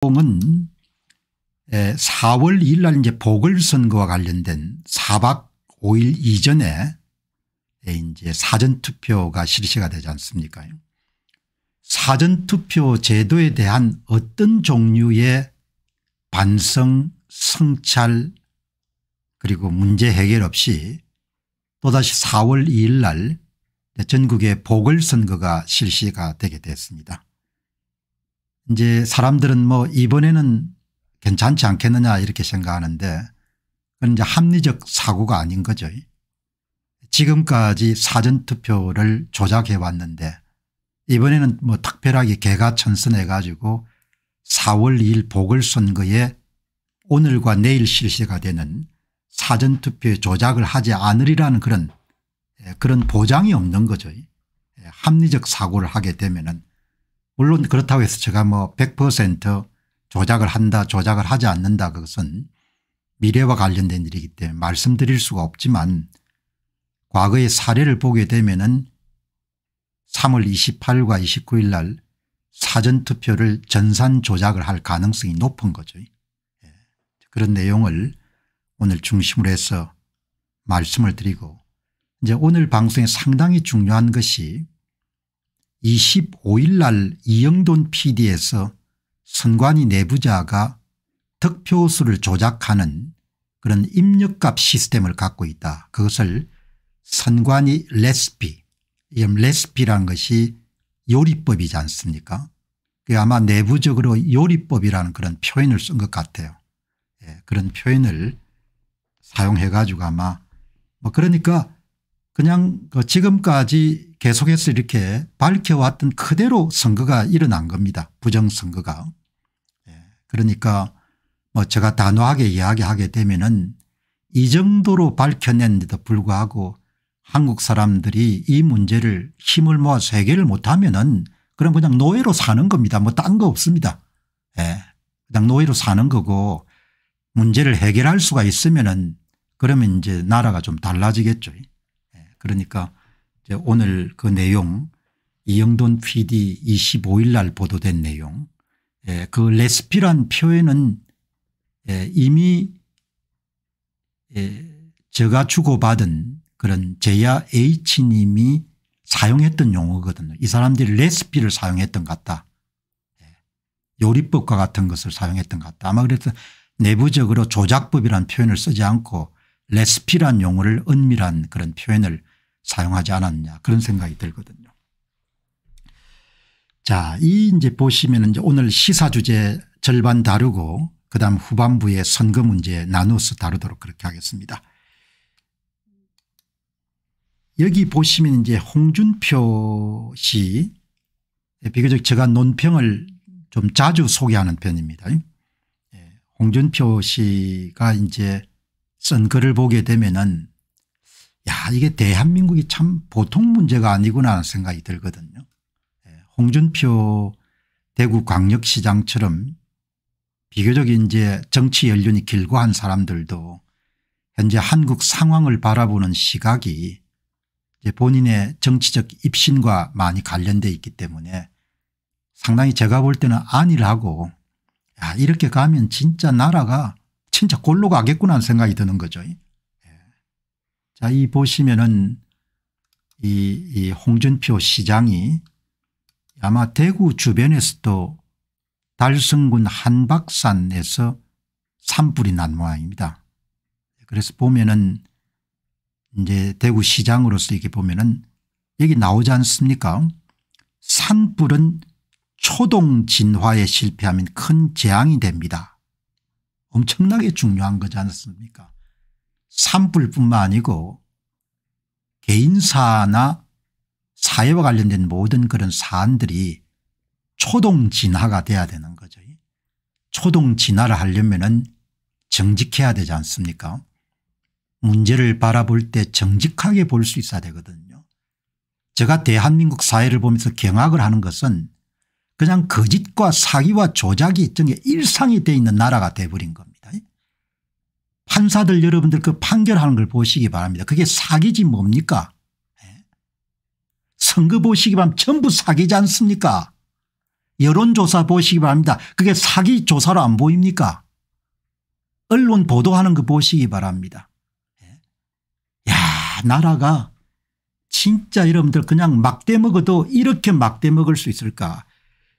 은 4월 2일 날 이제 보궐선거와 관련된 4박 5일 이전에 이제 사전투표가 실시가 되지 않습니까? 사전투표 제도에 대한 어떤 종류의 반성, 성찰 그리고 문제 해결 없이 또다시 4월 2일 날 전국의 보궐선거가 실시가 되게 됐습니다. 이제 사람들은 뭐 이번에는 괜찮지 않겠느냐 이렇게 생각하는데 그건 이제 합리적 사고가 아닌 거죠. 지금까지 사전투표를 조작해 왔는데 이번에는 뭐 특별하게 개가천선해 가지고 4월 2일 보궐선거에 오늘과 내일 실시가 되는 사전투표에 조작을 하지 않으리라는 그런 보장이 없는 거죠. 합리적 사고를 하게 되면은 물론 그렇다고 해서 제가 뭐 100% 조작을 한다 조작을 하지 않는다 그것은 미래와 관련된 일이기 때문에 말씀드릴 수가 없지만 과거의 사례를 보게 되면은 3월 28일과 29일 날 사전투표를 전산 조작을 할 가능성이 높은 거죠. 그런 내용을 오늘 중심으로 해서 말씀을 드리고 이제 오늘 방송에 상당히 중요한 것이 25일 날 이영돈 PD에서 선관위 내부자가 득표수를 조작하는 그런 입력값 시스템을 갖고 있다. 그것을 선관위 레시피, 레시피라는 것이 요리법이지 않습니까? 아마 내부적으로 요리법이라는 그런 표현을 쓴 것 같아요. 그런 표현을 사용해 가지고 아마 뭐 그러니까 그냥 지금까지 계속해서 이렇게 밝혀왔던 그대로 선거가 일어난 겁니다. 부정선거가. 그러니까 뭐 제가 단호하게 이야기하게 되면은 이 정도로 밝혀냈는데도 불구하고 한국 사람들이 이 문제를 힘을 모아서 해결을 못하면은 그럼 그냥 노예로 사는 겁니다. 뭐 딴 거 없습니다. 그냥 노예로 사는 거고 문제를 해결할 수가 있으면은 그러면 이제 나라가 좀 달라지겠죠. 그러니까 이제 오늘 그 내용 이영돈 PD 25일 날 보도된 내용 그 레시피란 표현은 이미 제가 주고받은 그런 제야 H님이 사용했던 용어거든요. 이 사람들이 레시피를 사용했던 것 같다. 요리법과 같은 것을 사용했던 것 같다. 아마 그래서 내부적으로 조작법이라는 표현을 쓰지 않고 레시피란 용어를 은밀한 그런 표현을 사용하지 않았냐 그런 생각이 들거든요. 자, 이제 보시면 이제 오늘 시사 주제 절반 다루고 그다음 후반부에 선거 문제 나누어서 다루도록 그렇게 하겠습니다. 여기 보시면 이제 홍준표 씨 비교적 제가 논평을 좀 자주 소개하는 편입니다. 홍준표 씨가 이제 쓴 글을 보게 되면은 야 이게 대한민국이 참 보통 문제가 아니구나 하는 생각이 들거든요. 홍준표 대구광역시장처럼 비교적 이제 정치 연륜이 길고 한 사람들도 현재 한국 상황을 바라보는 시각이 이제 본인의 정치적 입신과 많이 관련되어 있기 때문에 상당히 제가 볼 때는 안일하고 야 이렇게 가면 진짜 나라가 진짜 골로 가겠구나 하는 생각이 드는 거죠. 자, 이 보시면은 이 홍준표 시장이 아마 대구 주변에서도 달성군 한박산에서 산불이 난 모양입니다. 그래서 보면은 이제 대구 시장으로서 이렇게 보면은 여기 나오지 않습니까? 산불은 초동 진화에 실패하면 큰 재앙이 됩니다. 엄청나게 중요한 거지 않습니까? 산불뿐만 아니고 개인사나 사회와 관련된 모든 그런 사안들이 초동 진화가 돼야 되는 거죠. 초동 진화를 하려면은 정직해야 되지 않습니까? 문제를 바라볼 때 정직하게 볼 수 있어야 되거든요. 제가 대한민국 사회를 보면서 경악을 하는 것은 그냥 거짓과 사기와 조작이 일종의 일상이 되어 있는 나라가 돼버린 겁니다. 판사들 여러분들 그 판결하는 걸 보시기 바랍니다. 그게 사기지 뭡니까? 선거 보시기 바라면 전부 사기지 않습니까? 여론조사 보시기 바랍니다. 그게 사기조사로 안 보입니까? 언론 보도하는 거 보시기 바랍니다. 야, 나라가 진짜 여러분들 그냥 막대 먹어도 이렇게 막대 먹을 수 있을까.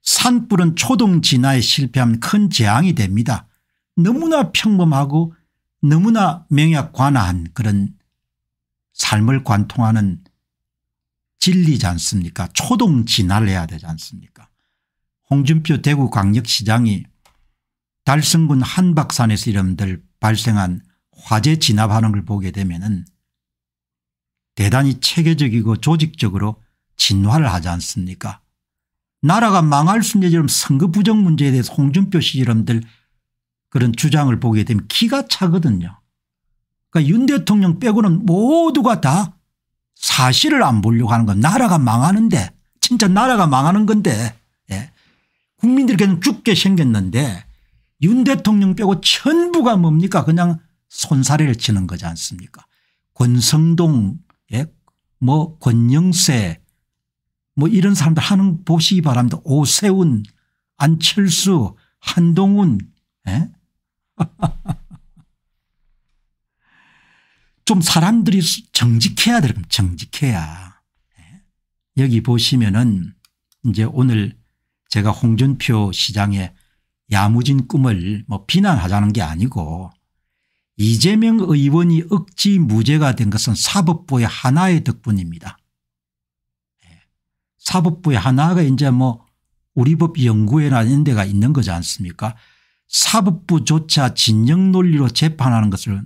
산불은 초동 진화에 실패하면 큰 재앙이 됩니다. 너무나 평범하고 너무나 명약관화한 그런 삶을 관통하는 진리지 않습니까? 초동 진화를 해야 되지 않습니까? 홍준표 대구광역시장이 달성군 한박산에서 여러분들 발생한 화재 진압하는 걸 보게 되면은 대단히 체계적이고 조직적으로 진화를 하지 않습니까? 나라가 망할 수 있는 선거 부정 문제에 대해서 홍준표 씨 여러분들 그런 주장을 보게 되면 기가 차거든요. 그러니까 윤 대통령 빼고는 모두가 다 사실을 안 보려고 하는 건 나라가 망하는데 진짜 나라가 망하는 건데 예. 국민들께는 죽게 생겼는데 윤 대통령 빼고 전부가 뭡니까 그냥 손사래를 치는 거지 않습니까? 권성동 예. 뭐 권영세 뭐 이런 사람들 하는 보시기 바랍니다. 오세훈 안철수 한동훈 예? 좀 사람들이 정직해야 돼요. 정직해야. 여기 보시면은 이제 오늘 제가 홍준표 시장의 야무진 꿈을 뭐 비난하자는 게 아니고 이재명 의원이 억지 무죄가 된 것은 사법부의 하나의 덕분입니다. 사법부의 하나가 이제 뭐 우리 법 연구회나 이런 데가 있는 거지 않습니까? 사법부조차 진영 논리로 재판하는 것을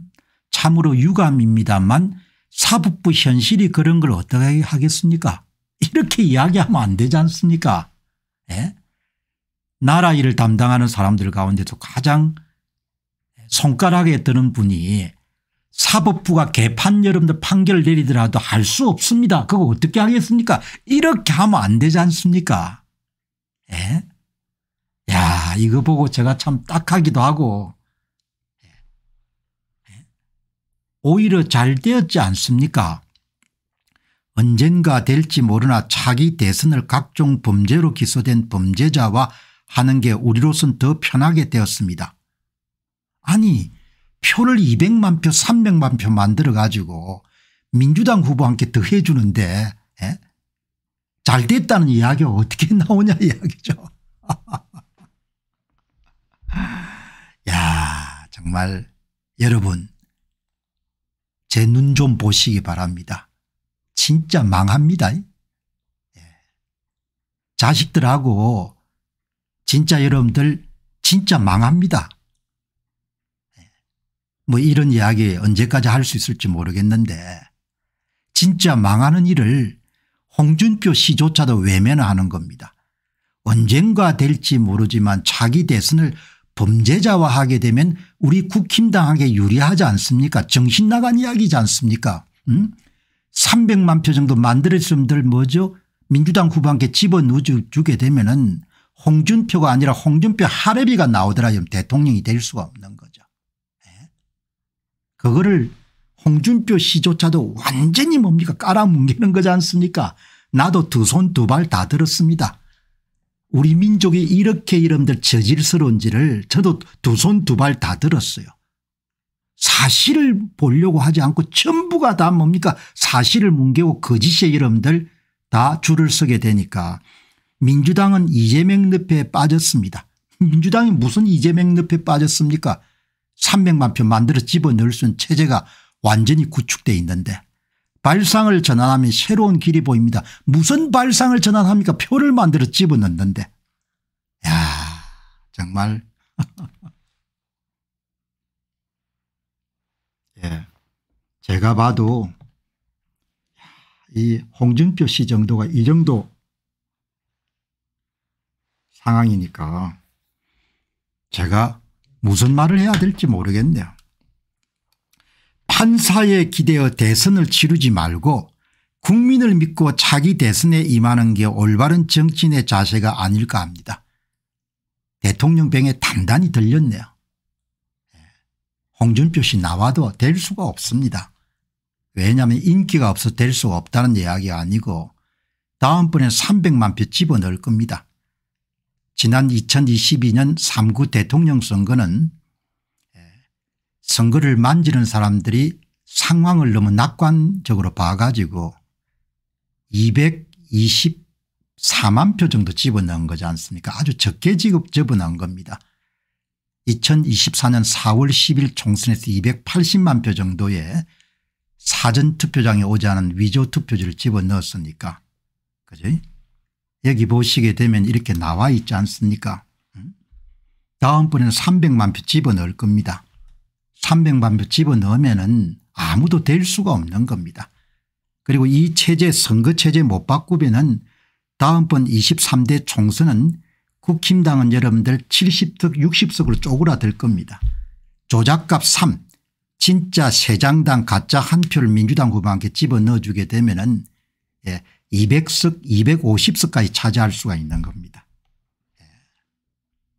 참으로 유감입니다만 사법부 현실이 그런 걸 어떻게 하겠습니까? 이렇게 이야기하면 안 되지 않습니까? 예? 나라 일을 담당하는 사람들 가운데서 가장 손가락에 드는 분이 사법부가 개판 여러분들 판결을 내리더라도 할 수 없습니다. 그거 어떻게 하겠습니까? 이렇게 하면 안 되지 않습니까? 예? 야, 이거 보고 제가 참 딱하기도 하고 오히려 잘 되었지 않습니까? 언젠가 될지 모르나 차기 대선을 각종 범죄로 기소된 범죄자와 하는 게 우리로선 더 편하게 되었습니다. 아니 표를 200만 표 300만 표 만들어 가지고 민주당 후보와 함께 더해 주는데 예? 잘 됐다는 이야기가 어떻게 나오냐 이야기죠. 야, 정말 여러분 제 눈 좀 보시기 바랍니다. 진짜 망합니다. 예. 자식들하고 진짜 여러분들 진짜 망합니다. 예. 뭐 이런 이야기 언제까지 할 수 있을지 모르겠는데 진짜 망하는 일을 홍준표 씨조차도 외면하는 겁니다. 언젠가 될지 모르지만 차기 대선을 범죄자와 하게 되면 우리 국힘당에게 유리하지 않습니까? 정신 나간 이야기지 않습니까? 300만 표 정도 만들었음들 뭐죠? 민주당 후보한테 집어넣어주게 되면은 홍준표가 아니라 홍준표 할애비가 나오더라 대통령이 될 수가 없는 거죠. 네. 그거를 홍준표 씨조차도 완전히 뭡니까 깔아뭉개는 거지 않습니까? 나도 두 손 두 발 다 들었습니다. 우리 민족이 이렇게 여러분들 저질스러운지를 저도 두 손 두 발 다 들었어요. 사실을 보려고 하지 않고 전부가 다 뭡니까 사실을 뭉개고 거짓에 여러분들 다 줄을 서게 되니까 민주당은 이재명 늪에 빠졌습니다. 민주당이 무슨 이재명 늪에 빠졌습니까? 300만 표 만들어 집어넣을 수 있는 체제가 완전히 구축돼 있는데 발상을 전환하면 새로운 길이 보입니다. 무슨 발상을 전환합니까? 표를 만들어 집어넣는데. 야, 정말 예, 제가 봐도 이 홍준표 씨 정도가 이 정도 상황이니까 제가 무슨 말을 해야 될지 모르겠네요. 판사에 기대어 대선을 치르지 말고 국민을 믿고 차기 대선에 임하는 게 올바른 정치인의 자세가 아닐까 합니다. 대통령 병에 단단히 들렸네요. 홍준표 씨 나와도 될 수가 없습니다. 왜냐하면 인기가 없어서 될 수가 없다는 이야기가 아니고 다음번에 300만 표 집어넣을 겁니다. 지난 2022년 3구 대통령 선거는 선거를 만지는 사람들이 상황을 너무 낙관적으로 봐가지고 224만 표 정도 집어넣은 거지 않습니까? 아주 적게 집어넣은 겁니다. 2024년 4월 10일 총선에서 280만 표 정도의 사전투표장에 오지 않은 위조투표지를 집어넣었으니까. 그죠? 여기 보시게 되면 이렇게 나와 있지 않습니까? 다음번에는 300만 표 집어넣을 겁니다. 300만 표 집어넣으면은 아무도 될 수가 없는 겁니다. 그리고 이 체제 선거체제 못 바꾸면은 다음번 23대 총선은 국힘당은 여러분들 70석 60석으로 쪼그라들 겁니다. 조작값 3 진짜 새장당 가짜 한 표를 민주당 후보한테 집어넣어 주게 되면은 200석 250석까지 차지할 수가 있는 겁니다.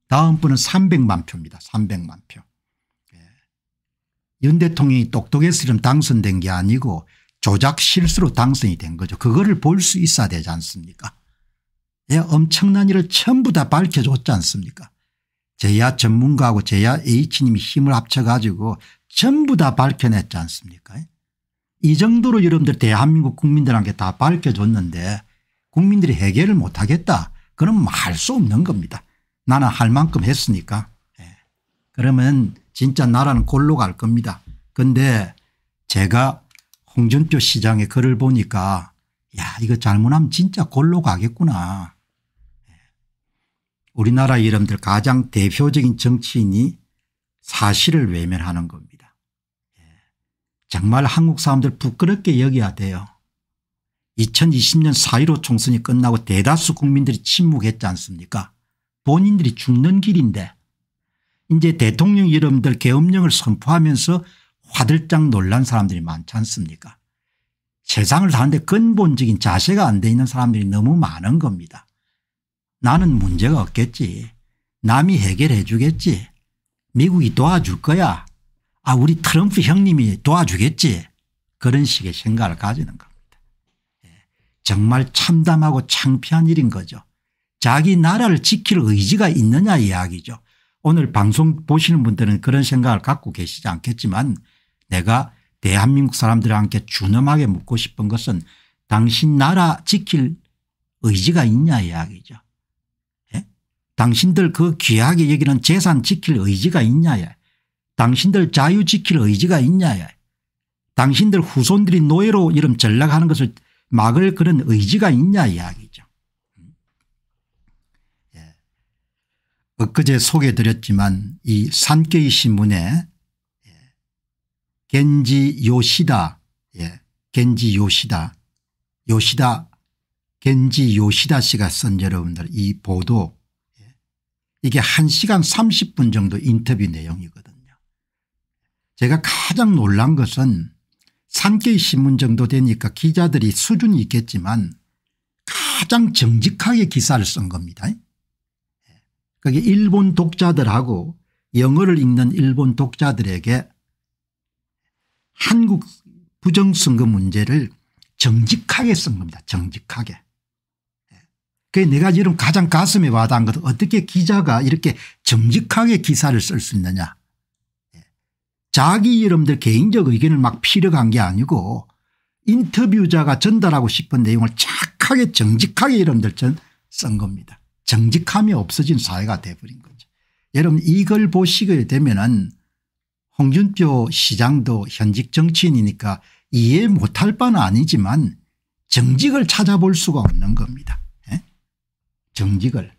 다음번은 300만 표입니다. 300만 표. 윤 대통령이 똑똑해서 당선된 게 아니고 조작 실수로 당선이 된 거죠. 그거를 볼 수 있어야 되지 않습니까? 엄청난 일을 전부 다 밝혀줬지 않습니까? 제야 전문가하고 제야 H님이 힘을 합쳐가지고 전부 다 밝혀냈지 않습니까? 이 정도로 여러분들 대한민국 국민들한테 다 밝혀줬는데 국민들이 해결을 못하겠다. 그럼 할 수 없는 겁니다. 나는 할 만큼 했으니까. 그러면 진짜 나라는 골로 갈 겁니다. 그런데 제가 홍준표 시장의 글을 보니까 야 이거 잘못하면 진짜 골로 가겠구나. 우리나라 여러분들 가장 대표적인 정치인이 사실을 외면하는 겁니다. 정말 한국 사람들 부끄럽게 여겨야 돼요. 2020년 4.15 총선이 끝나고 대다수 국민들이 침묵했지 않습니까? 본인들이 죽는 길인데 이제 대통령 여러분들 계엄령을 선포하면서 화들짝 놀란 사람들이 많지 않습니까? 세상을 사는데 근본적인 자세가 안 돼 있는 사람들이 너무 많은 겁니다. 나는 문제가 없겠지. 남이 해결해 주겠지. 미국이 도와줄 거야. 우리 트럼프 형님이 도와주겠지. 그런 식의 생각을 가지는 겁니다. 정말 참담하고 창피한 일인 거죠. 자기 나라를 지킬 의지가 있느냐 이야기죠. 오늘 방송 보시는 분들은 그런 생각을 갖고 계시지 않겠지만 내가 대한민국 사람들한테 준엄하게 묻고 싶은 것은 당신 나라 지킬 의지가 있냐 이야기죠. 당신들 그 귀하게 여기는 재산 지킬 의지가 있냐. 당신들 자유 지킬 의지가 있냐. 당신들 후손들이 노예로 이런 전락하는 것을 막을 그런 의지가 있냐 이야기죠. 엊그제 소개해드렸지만 이 산케이 신문에 겐지 요시다 씨가 쓴 여러분들 이 보도 이게 1시간 30분 정도 인터뷰 내용이거든요. 제가 가장 놀란 것은 산케이 신문 정도 되니까 기자들이 수준이 있겠지만 가장 정직하게 기사를 쓴 겁니다. 그게 일본 독자들하고 영어를 읽는 일본 독자들에게 한국 부정선거 문제를 정직하게 쓴 겁니다. 정직하게. 그게 내가 지금 가장 가슴에 와닿은 것은 어떻게 기자가 이렇게 정직하게 기사를 쓸 수 있느냐. 자기 여러분들 개인적 의견을 막 피력한 게 아니고 인터뷰자가 전달하고 싶은 내용을 착하게 정직하게 여러분들 쓴 겁니다. 정직함이 없어진 사회가 돼버린 거죠. 여러분 이걸 보시게 되면은 홍준표 시장도 현직 정치인이니까 이해 못할 바는 아니지만 정직을 찾아볼 수가 없는 겁니다. 정직을.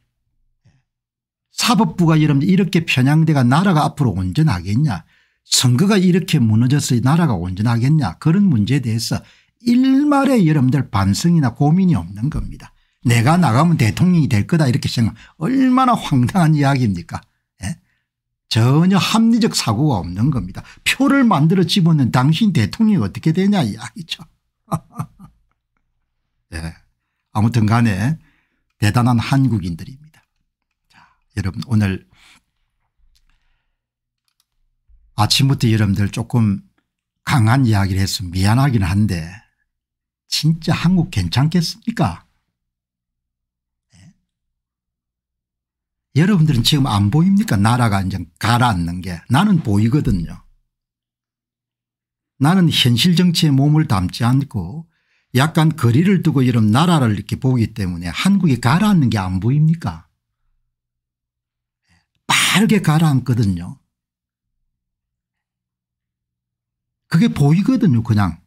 사법부가 여러분들 이렇게 편향돼가 나라가 앞으로 온전하겠냐. 선거가 이렇게 무너져서 나라가 온전하겠냐. 그런 문제에 대해서 일말의 여러분들 반성이나 고민이 없는 겁니다. 내가 나가면 대통령이 될 거다 이렇게 생각하면 얼마나 황당한 이야기입니까. 전혀 합리적 사고가 없는 겁니다. 표를 만들어 집어넣는 당신 대통령이 어떻게 되냐 이야기죠. 아무튼 간에 대단한 한국인들입니다. 자, 여러분 오늘 아침부터 여러분들 조금 강한 이야기를 해서 미안하긴 한데 진짜 한국 괜찮겠습니까? 여러분들은 지금 안 보입니까? 나라가 이제 가라앉는 게. 나는 보이거든요. 나는 현실 정치에 몸을 담지 않고 약간 거리를 두고 이런 나라를 이렇게 보기 때문에 한국이 가라앉는 게 안 보입니까? 빠르게 가라앉거든요. 그게 보이거든요. 그냥.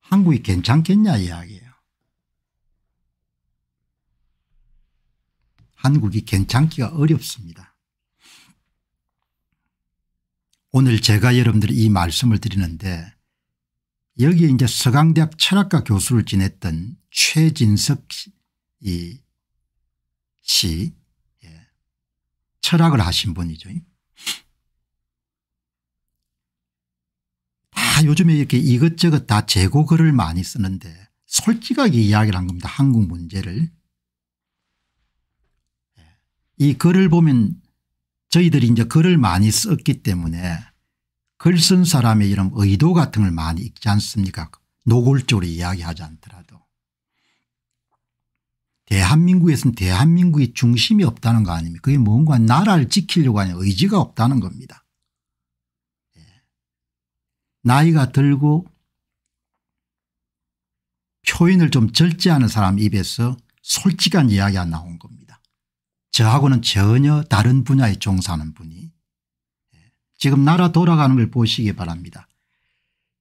한국이 괜찮겠냐 이야기예요. 한국이 괜찮기가 어렵습니다. 오늘 제가 여러분들 이 말씀을 드리는데 여기에 이제 서강대학 철학과 교수를 지냈던 최진석 씨 철학을 하신 분이죠. 다 요즘에 이렇게 이것저것 다 재고글을 많이 쓰는데 솔직하게 이야기를 한 겁니다. 한국 문제를. 이 글을 보면 저희들이 이제 글을 많이 썼기 때문에 글 쓴 사람의 이런 의도 같은 걸 많이 읽지 않습니까? 노골적으로 이야기하지 않더라도. 대한민국에서는 대한민국의 중심이 없다는 거 아닙니까? 그게 뭔가 나라를 지키려고 하는 의지가 없다는 겁니다. 나이가 들고 표현을 좀 절제하는 사람 입에서 솔직한 이야기가 나온 겁니다. 저하고는 전혀 다른 분야에 종사하는 분이. 지금 나라 돌아가는 걸 보시기 바랍니다.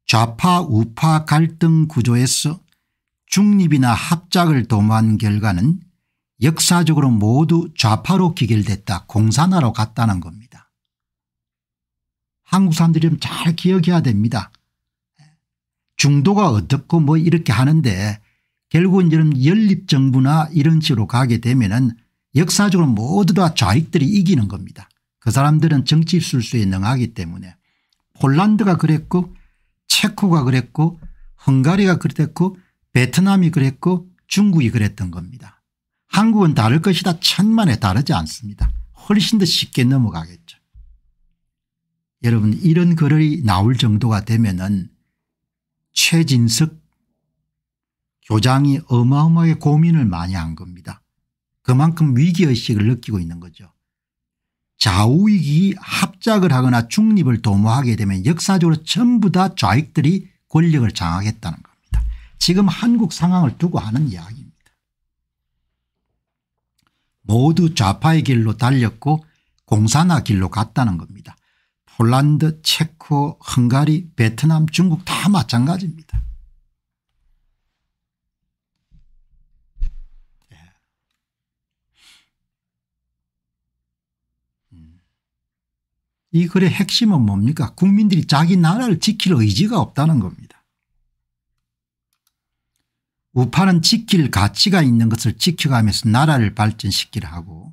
좌파 우파 갈등 구조에서 중립이나 합작을 도모한 결과는 역사적으로 모두 좌파로 기결됐다. 공산화로 갔다는 겁니다. 한국 사람들이 좀 잘 기억해야 됩니다. 중도가 어떻고 뭐 이렇게 하는데 결국은 이런 연립정부나 이런 식으로 가게 되면은 역사적으로 모두 다 좌익들이 이기는 겁니다. 그 사람들은 정치 술수에 능하기 때문에. 폴란드가 그랬고 체코가 그랬고 헝가리가 그랬고 베트남이 그랬고 중국이 그랬던 겁니다. 한국은 다를 것이다. 천만에 다르지 않습니다. 훨씬 더 쉽게 넘어가겠죠. 여러분 이런 글이 나올 정도가 되면은 최진석 교장이 어마어마하게 고민을 많이 한 겁니다. 그만큼 위기의식을 느끼고 있는 거죠. 좌우익이 합작을 하거나 중립을 도모하게 되면 역사적으로 전부 다 좌익들이 권력을 장악했다는 겁니다. 지금 한국 상황을 두고 하는 이야기입니다. 모두 좌파의 길로 달렸고 공산화 길로 갔다는 겁니다. 폴란드, 체코, 헝가리, 베트남, 중국 다 마찬가지입니다. 이 글의 핵심은 뭡니까? 국민들이 자기 나라를 지킬 의지가 없다는 겁니다. 우파는 지킬 가치가 있는 것을 지켜가면서 나라를 발전시키려 하고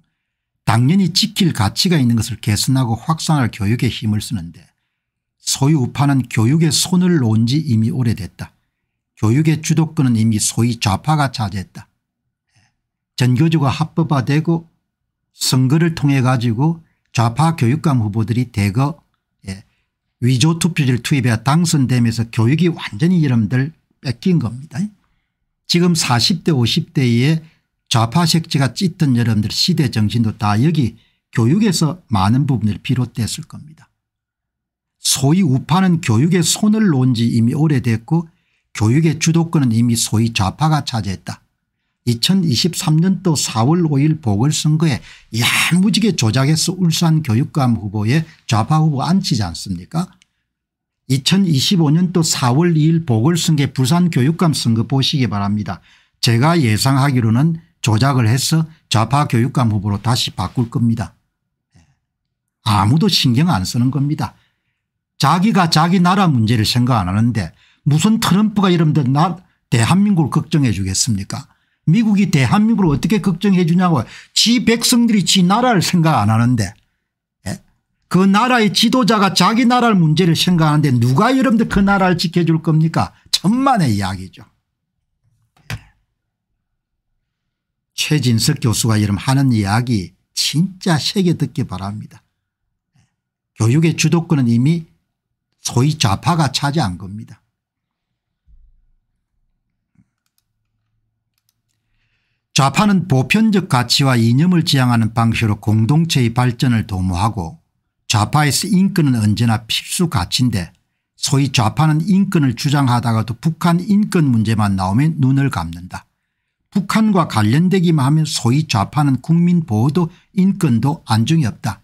당연히 지킬 가치가 있는 것을 개선하고 확산할 교육에 힘을 쓰는데 소위 우파는 교육에 손을 놓은 지 이미 오래됐다. 교육의 주도권은 이미 소위 좌파가 차지했다. 전교조가 합법화되고 선거를 통해 가지고 좌파 교육감 후보들이 대거 위조 투표지를 투입해 당선되면서 교육이 완전히 여러분들 뺏긴 겁니다. 지금 40대 50대에 좌파 색지가 짙은 여러분들 시대 정신도 다 여기 교육에서 많은 부분들이 비롯됐을 겁니다. 소위 우파는 교육에 손을 놓은 지 이미 오래됐고 교육의 주도권은 이미 소위 좌파가 차지했다. 2023년도 4월 5일 보궐선거에 야무지게 조작해서 울산 교육감 후보에 좌파 후보 앉히지 않습니까? 2025년도 4월 2일 보궐선거 부산 교육감 선거 보시기 바랍니다. 제가 예상하기로는 조작을 해서 좌파 교육감 후보로 다시 바꿀 겁니다. 아무도 신경 안 쓰는 겁니다. 자기가 자기 나라 문제를 생각 안 하는데 무슨 트럼프가 여러분들 대한민국을 걱정해 주겠습니까? 미국이 대한민국을 어떻게 걱정해 주냐고. 지 백성들이 지 나라를 생각 안 하는데 그 나라의 지도자가 자기 나라 문제를 생각하는데 누가 여러분들 그 나라를 지켜줄 겁니까? 천만의 이야기죠. 최진석 교수가 여러분 하는 이야기 진짜 새겨 듣기 바랍니다. 교육의 주도권은 이미 소위 좌파가 차지한 겁니다. 좌파는 보편적 가치와 이념을 지향하는 방식으로 공동체의 발전을 도모하고 좌파에서 인권은 언제나 필수 가치인데 소위 좌파는 인권을 주장하다가도 북한 인권 문제만 나오면 눈을 감는다. 북한과 관련되기만 하면 소위 좌파는 국민 보호도 인권도 안중이 없다.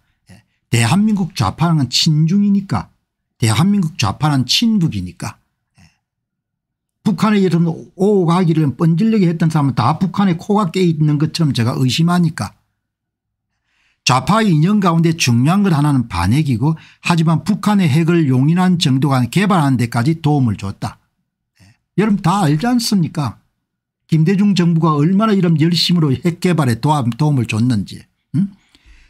대한민국 좌파는 친중이니까 대한민국 좌파는 친북이니까 북한에 이런 오가기를 뻔질려게 했던 사람은 다 북한에 코가 깨 있는 것처럼 제가 의심하니까 좌파의 이념 가운데 중요한 것 하나는 반핵이고 하지만 북한의 핵을 용인한 정도가 개발하는 데까지 도움을 줬다. 여러분 다 알지 않습니까? 김대중 정부가 얼마나 이런 열심으로 핵 개발에 도움을 줬는지.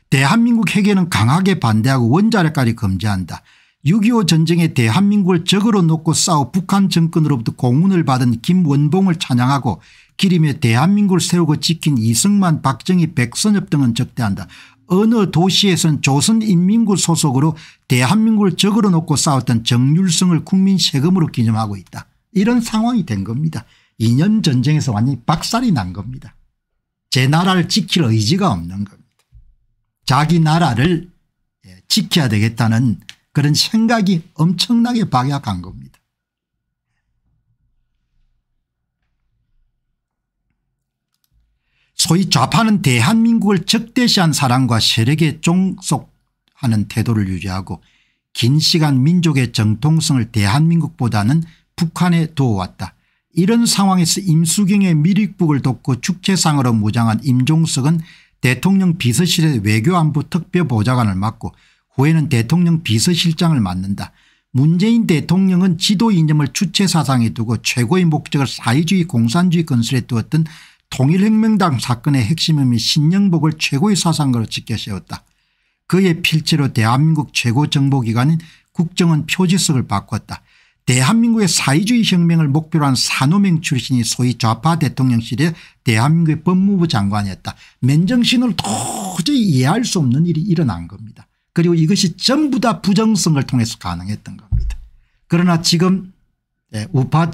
대한민국 핵에는 강하게 반대하고 원자력까지 금지한다. 6.25 전쟁에 대한민국을 적으로 놓고 싸워 북한 정권으로부터 공훈을 받은 김원봉을 찬양하고 기림에 대한민국을 세우고 지킨 이승만 박정희 백선엽 등은 적대한다. 어느 도시에선 조선인민군 소속으로 대한민국을 적으로 놓고 싸웠던 정률성을 국민 세금으로 기념하고 있다. 이런 상황이 된 겁니다. 2년 전쟁에서 완전히 박살이 난 겁니다. 제 나라를 지킬 의지가 없는 겁니다. 자기 나라를 지켜야 되겠다는 그런 생각이 엄청나게 박약한 겁니다. 소위 좌파는 대한민국을 적대시한 사람과 세력에 종속하는 태도를 유지하고 긴 시간 민족의 정통성을 대한민국보다는 북한에 두어왔다. 이런 상황에서 임수경의 미륵북을 돕고 축제상으로 무장한 임종석은 대통령 비서실의 외교안보 특별보좌관을 맡고 후에는 대통령 비서실장을 맡는다. 문재인 대통령은 지도 이념을 주체 사상에 두고 최고의 목적을 사회주의 공산주의 건설에 두었던 통일혁명당 사건의 핵심인 신영복을 최고의 사상가로 지켜세웠다. 그의 필체로 대한민국 최고 정보기관인 국정원 표지석을 바꿨다. 대한민국의 사회주의 혁명을 목표로 한 산호맹 출신이 소위 좌파 대통령실의 대한민국의 법무부 장관이었다. 맨정신으로 도저히 이해할 수 없는 일이 일어난 겁니다. 그리고 이것이 전부 다 부정성을 통해서 가능했던 겁니다. 그러나 지금 우파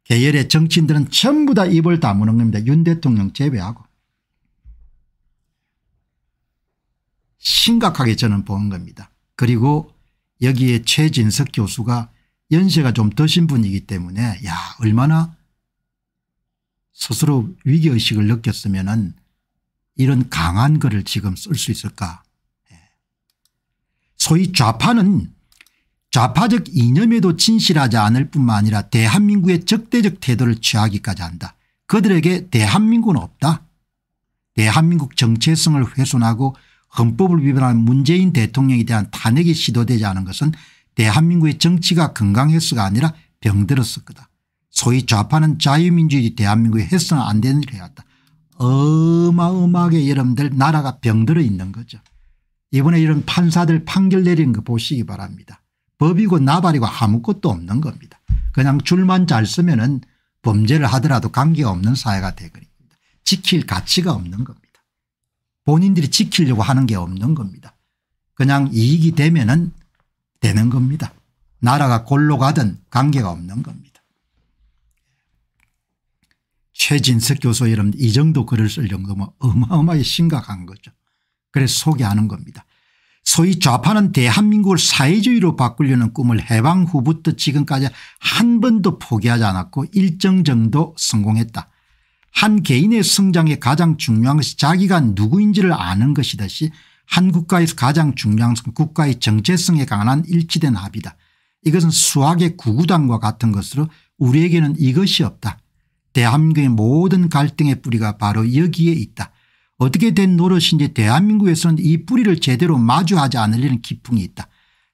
계열의 정치인들은 전부 다 입을 다무는 겁니다. 윤 대통령 제외하고. 심각하게 저는 보는 겁니다. 그리고 여기에 최진석 교수가 연세가 좀 드신 분이기 때문에 야 얼마나 스스로 위기의식을 느꼈으면은 이런 강한 글을 지금 쓸 수 있을까. 소위 좌파는 좌파적 이념에도 진실하지 않을 뿐만 아니라 대한민국의 적대적 태도를 취하기까지 한다. 그들에게 대한민국은 없다. 대한민국 정체성을 훼손하고 헌법을 위반한 문재인 대통령에 대한 탄핵이 시도되지 않은 것은 대한민국의 정치가 건강해서가 아니라 병들었을 거다. 소위 좌파는 자유민주주의 대한민국에 해서는 안 되는 일을 해왔다. 어마어마하게 여러분들 나라가 병들어 있는 거죠. 이번에 이런 판사들 판결 내리는 거 보시기 바랍니다. 법이고 나발이고 아무것도 없는 겁니다. 그냥 줄만 잘 쓰면은 범죄를 하더라도 관계가 없는 사회가 되거든요. 지킬 가치가 없는 겁니다. 본인들이 지키려고 하는 게 없는 겁니다. 그냥 이익이 되면은 되는 겁니다. 나라가 골로 가든 관계가 없는 겁니다. 최진석 교수 여러분 이 정도 글을 쓸 정도면 어마어마하게 심각한 거죠. 그래서 소개하는 겁니다. 소위 좌파는 대한민국을 사회주의로 바꾸려는 꿈을 해방 후부터 지금까지 한 번도 포기하지 않았고 일정 정도 성공했다. 한 개인의 성장에 가장 중요한 것이 자기가 누구인지를 아는 것이듯이 한 국가에서 가장 중요한 것은 국가의 정체성에 강한 일치된 합의다. 이것은 수학의 구구단과 같은 것으로 우리에게는 이것이 없다. 대한민국의 모든 갈등의 뿌리가 바로 여기에 있다. 어떻게 된 노릇인지 대한민국에서는 이 뿌리를 제대로 마주하지 않으려는 기풍이 있다.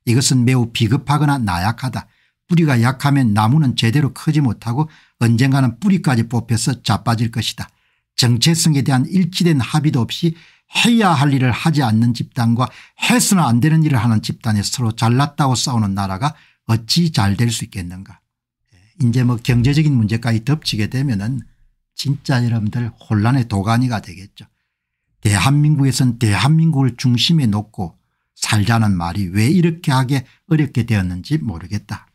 이것은 매우 비겁하거나 나약하다. 뿌리가 약하면 나무는 제대로 크지 못하고 언젠가는 뿌리까지 뽑혀서 자빠질 것이다. 정체성에 대한 일치된 합의도 없이 해야 할 일을 하지 않는 집단과 해서는 안 되는 일을 하는 집단이 서로 잘났다고 싸우는 나라가 어찌 잘 될 수 있겠는가. 이제 뭐 경제적인 문제까지 덮치게 되면은 진짜 여러분들 혼란의 도가니가 되겠죠. 대한민국에선 대한민국을 중심에 놓고 살자는 말이 왜 이렇게 하게 어렵게 되었는지 모르겠다.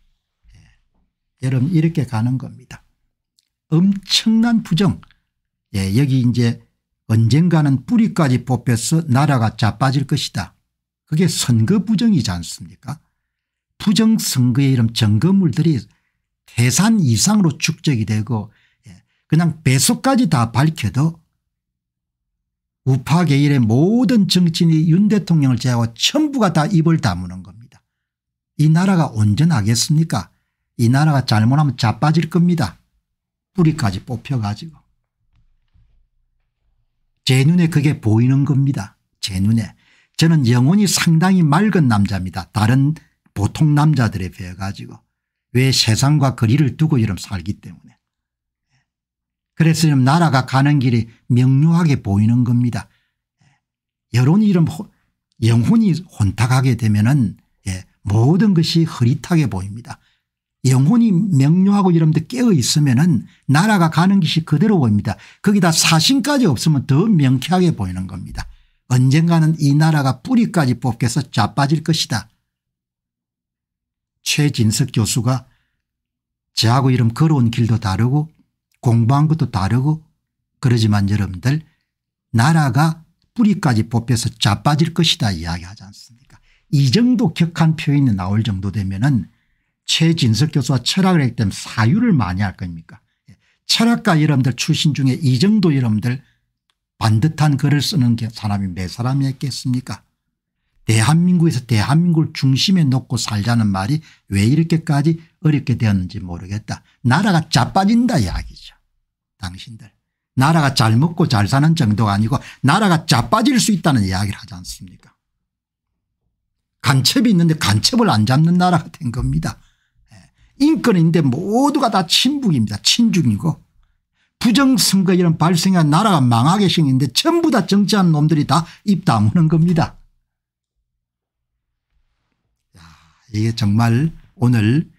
여러분 이렇게 가는 겁니다. 엄청난 부정 여기 이제 언젠가는 뿌리까지 뽑혀서 나라가 자빠질 것이다. 그게 선거 부정이지 않습니까? 부정선거에 이런 증거물들이 태산 이상으로 축적이 되고 그냥 배수까지 다 밝혀도 우파 계열의 모든 정치인이 윤 대통령을 제외하고 전부가 다 입을 다무는 겁니다. 이 나라가 온전하겠습니까? 이 나라가 잘못하면 자빠질 겁니다. 뿌리까지 뽑혀가지고. 제 눈에 그게 보이는 겁니다. 제 눈에. 저는 영혼이 상당히 맑은 남자입니다. 다른 보통 남자들에 비해 가지고. 왜 세상과 거리를 두고 이런 살기 때문에. 그래서 지금 나라가 가는 길이 명료하게 보이는 겁니다. 여론이 이런 영혼이 혼탁하게 되면은 모든 것이 흐릿하게 보입니다. 영혼이 명료하고 여러분들 깨어 있으면은 나라가 가는 것이 그대로 보입니다. 거기다 사심까지 없으면 더 명쾌하게 보이는 겁니다. 언젠가는 이 나라가 뿌리까지 뽑혀서 자빠질 것이다. 최진석 교수가 저하고 이런 걸어온 길도 다르고 공부한 것도 다르고 그러지만 여러분들 나라가 뿌리까지 뽑혀서 자빠질 것이다 이야기하지 않습니까? 이 정도 격한 표현이 나올 정도 되면은 최진석 교수와 철학을 했기 때문에 사유를 많이 할 겁니까? 철학가 여러분들 출신 중에 이 정도 여러분들 반듯한 글을 쓰는 사람이 몇 사람이 있겠습니까? 대한민국에서 대한민국을 중심에 놓고 살자는 말이 왜 이렇게까지 어렵게 되었는지 모르겠다. 나라가 자빠진다 이야기죠. 당신들. 나라가 잘 먹고 잘 사는 정도가 아니고 나라가 자빠질 수 있다는 이야기를 하지 않습니까? 간첩이 있는데 간첩을 안 잡는 나라가 된 겁니다. 인권인데 모두가 다 친북입니다. 친중이고 부정선거 이런 발생한 나라가 망하게 생겼는데 전부 다 정치하는 놈들이 다 입 다무는 겁니다. 이게 정말 오늘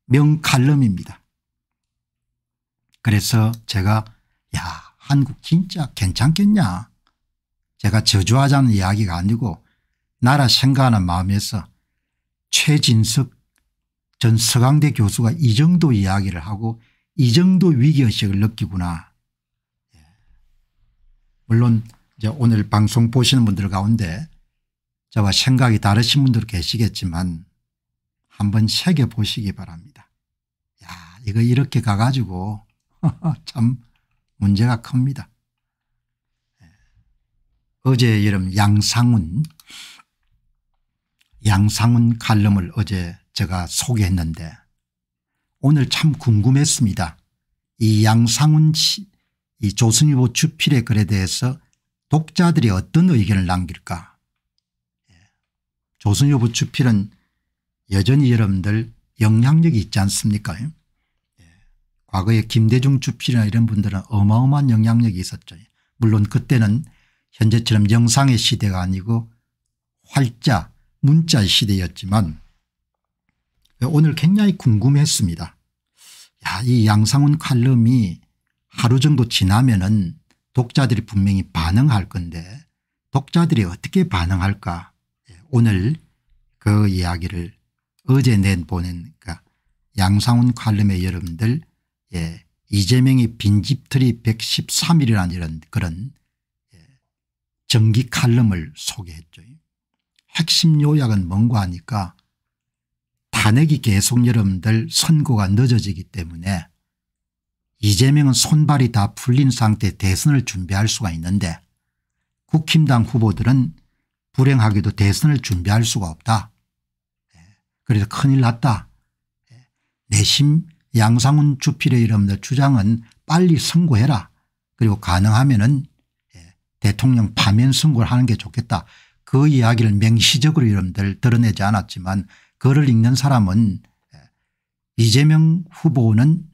명칼럼입니다. 그래서 제가 한국 진짜 괜찮겠냐. 제가 저주하자는 이야기가 아니고 나라 생각하는 마음에서 최진석 전 서강대 교수가 이 정도 이야기를 하고 이 정도 위기의식을 느끼구나. 물론 이제 오늘 방송 보시는 분들 가운데 저와 생각이 다르신 분들 계시겠지만 한번 새겨보시기 바랍니다. 이거 이렇게 가가지고 참 문제가 큽니다. 어제 여러분 양상훈 칼럼을 어제 제가 소개했는데 오늘 참 궁금했습니다. 이 양상훈 이 조선일보 주필의 글에 대해서 독자들이 어떤 의견을 남길까. 조선일보 주필은 여전히 여러분들 영향력이 있지 않습니까? 과거에 김대중 주필이나 이런 분들은 어마어마한 영향력이 있었죠. 물론 그때는 현재처럼 영상의 시대가 아니고 활자 문자 시대였지만 오늘 굉장히 궁금했습니다. 이 양상훈 칼럼이 하루 정도 지나면은 독자들이 분명히 반응할 건데 독자들이 어떻게 반응할까. 오늘 그 이야기를 어제 보낸 양상훈 칼럼의 여러분들 이재명의 빈집털이 113일이라는 이런 그런 정기 칼럼을 소개했죠. 핵심 요약은 뭔가 하니까 탄핵이 계속 여러분들 선고가 늦어지기 때문에 이재명은 손발이 다 풀린 상태에 대선을 준비할 수가 있는데 국힘당 후보들은 불행하게도 대선을 준비할 수가 없다. 그래서 큰일 났다. 내심 양상훈 주필의 여러분들 주장은 빨리 선고해라. 그리고 가능하면은 대통령 파면 선고를 하는 게 좋겠다. 그 이야기를 명시적으로 여러분들 드러내지 않았지만 그를 읽는 사람은 이재명 후보는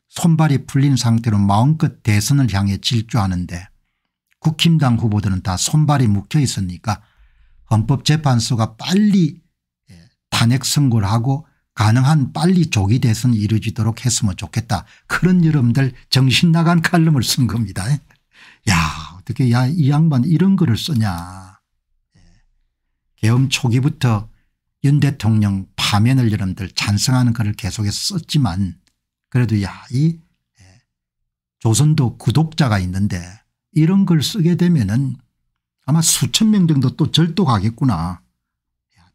손발이 풀린 상태로 마음껏 대선을 향해 질주하는데 국힘당 후보들은 다 손발이 묶여 있으니까 헌법재판소가 빨리 탄핵 선고를 하고 가능한 빨리 조기 대선이 이루어지도록 했으면 좋겠다. 그런 여러분들 정신 나간 칼럼을 쓴 겁니다. 어떻게 이 양반 이런 글을 쓰냐. 계엄 초기부터 윤 대통령 파면을 여러분들 찬성하는 글을 계속해서 썼지만 그래도 이 조선도 구독자가 있는데 이런 걸 쓰게 되면은 아마 수천 명 정도 또 절도가겠구나.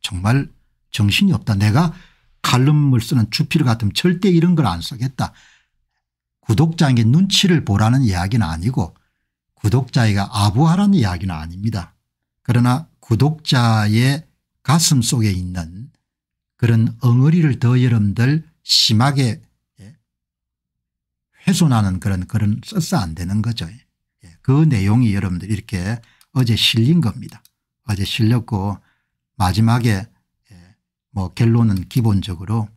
정말 정신이 없다. 내가 칼럼을 쓰는 주필 같으면 절대 이런 걸 안 쓰겠다. 구독자에게 눈치를 보라는 이야기는 아니고 구독자에게 아부하라는 이야기는 아닙니다. 그러나 구독자의 가슴 속에 있는 그런 엉어리를 더 여러분들 심하게 훼손하는 그런 써서 안 되는 거죠. 그 내용이 여러분들 이렇게 어제 실린 겁니다. 어제 실렸고 마지막에 뭐 결론은 기본적으로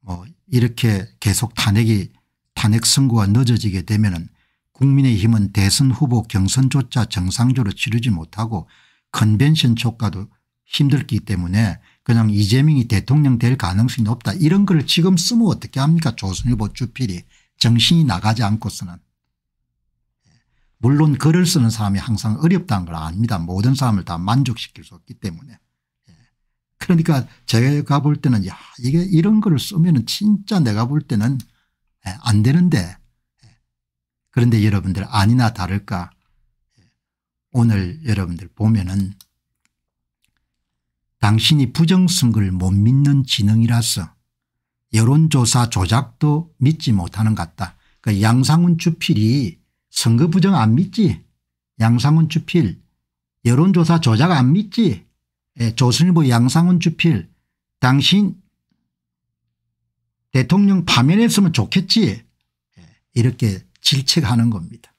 뭐 이렇게 계속 탄핵 선고가 늦어지게 되면은 국민의힘은 대선 후보 경선조차 정상적으로 치르지 못하고 컨벤션 초과도 힘들기 때문에 그냥 이재명이 대통령 될 가능성이 높다. 이런 걸 지금 쓰면 어떻게 합니까? 조선일보 주필이 정신이 나가지 않고서는. 물론 글을 쓰는 사람이 항상 어렵다는 걸 압니다. 모든 사람을 다 만족시킬 수 없기 때문에. 그러니까 제가 볼 때는 야 이게 이런 글을 쓰면 진짜 내가 볼 때는 안 되는데 그런데 여러분들 아니나 다를까 오늘 여러분들 보면은 당신이 부정선거를 못 믿는 지능이라서 여론조사 조작도 믿지 못하는 것 같다. 그러니까 양상훈 주필이 선거 부정 안 믿지. 양상훈 주필 여론조사 조작 안 믿지. 조선일보 양상훈 주필 당신 대통령 파면했으면 좋겠지. 이렇게 질책하는 겁니다.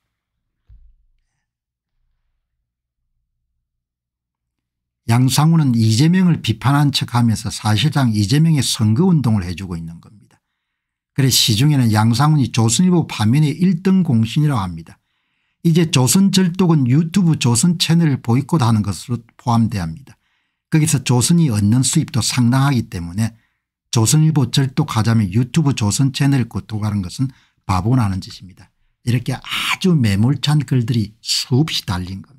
양상훈은 이재명을 비판한 척하면서 사실상 이재명의 선거운동을 해주고 있는 겁니다. 그래서 시중에는 양상훈이 조선일보 파면의 1등 공신이라고 합니다. 이제 조선절독은 유튜브 조선 채널을 보이콧하는 것으로 포함돼야 합니다. 거기서 조선이 얻는 수입도 상당하기 때문에 조선일보 절독하자면 유튜브 조선 채널을 구독하는 것은 바보나는 짓입니다. 이렇게 아주 매몰찬 글들이 수없이 달린 겁니다.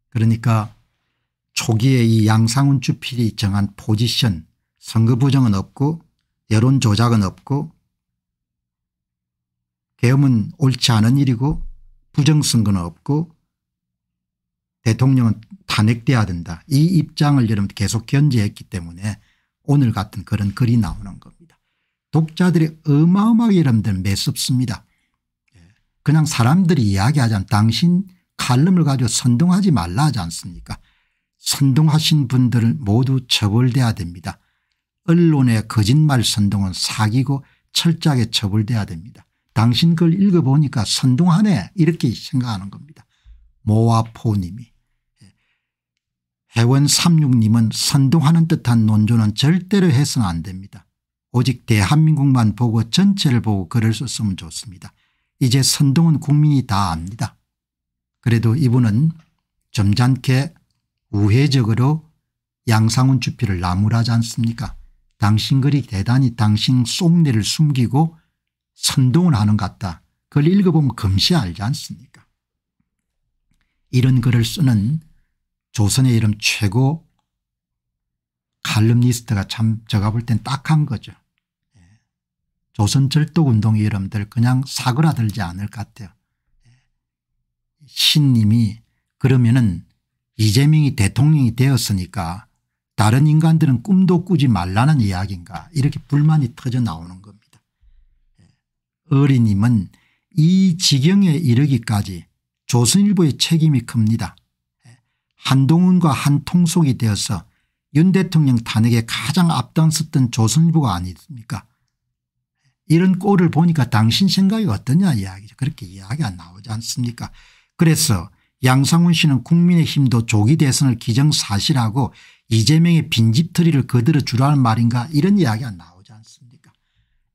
그러니까 초기에 이 양상훈 주필이 정한 포지션 선거 부정은 없고 여론 조작은 없고 계엄은 옳지 않은 일이고 부정선거는 없고 대통령은 탄핵돼야 된다. 이 입장을 여러분 계속 견지했기 때문에 오늘 같은 그런 글이 나오는 겁니다. 독자들이 어마어마하게 여러분들 매섭습니다. 그냥 사람들이 이야기하자면 당신 칼럼을 가지고 선동하지 말라 하지 않습니까? 선동하신 분들을 모두 처벌돼야 됩니다. 언론의 거짓말 선동은 사기고 철저하게 처벌돼야 됩니다. 당신 글 읽어보니까 선동하네 이렇게 생각하는 겁니다. 모아포님이. 회원36님은 선동하는 듯한 논조는 절대로 해서는 안 됩니다. 오직 대한민국만 보고 전체를 보고 글을 썼으면 좋습니다. 이제 선동은 국민이 다 압니다. 그래도 이분은 점잖게 우회적으로 양상훈 주필을 나무라지 않습니까? 당신 글이 대단히 당신 속내를 숨기고 선동을 하는 것 같다. 그걸 읽어보면 금시 알지 않습니까? 이런 글을 쓰는 조선의 이름 최고 칼럼니스트가 참 제가 볼 땐 딱한 거죠. 조선절독운동의 여러분들 그냥 사그라들지 않을 것 같아요. 신님이 그러면은 이재명이 대통령이 되었으니까 다른 인간들은 꿈도 꾸지 말라는 이야기인가 이렇게 불만이 터져 나오는 겁니다. 어린님은 이 지경에 이르기까지 조선일보의 책임이 큽니다. 한동훈과 한통속이 되어서 윤 대통령 탄핵에 가장 앞장섰던 조선일보가 아니십니까? 이런 꼴을 보니까 당신 생각이 어떠냐 이야기죠. 그렇게 이야기가 나오지 않습니까? 그래서 양상훈 씨는 국민의힘도 조기 대선을 기정사실하고 이재명의 빈집털이를 거들어 주라는 말인가 이런 이야기가 나오지 않습니까?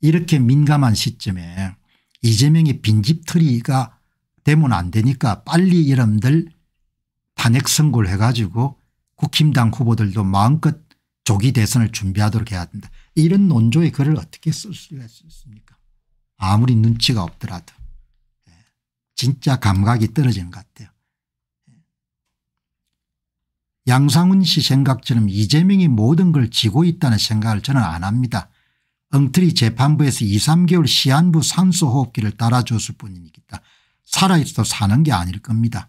이렇게 민감한 시점에 이재명의 빈집털이가 되면 안 되니까 빨리 여러분들 탄핵 선고를 해가지고 국힘당 후보들도 마음껏 조기 대선을 준비하도록 해야 된다. 이런 논조의 글을 어떻게 쓸 수가 있습니까? 아무리 눈치가 없더라도. 진짜 감각이 떨어지는 것 같아요. 양상훈 씨 생각처럼 이재명이 모든 걸 지고 있다는 생각을 저는 안 합니다. 엉터리 재판부에서 2, 3개월 시한부 산소호흡기를 따라줬을 뿐이니까 살아있어도 사는 게 아닐 겁니다.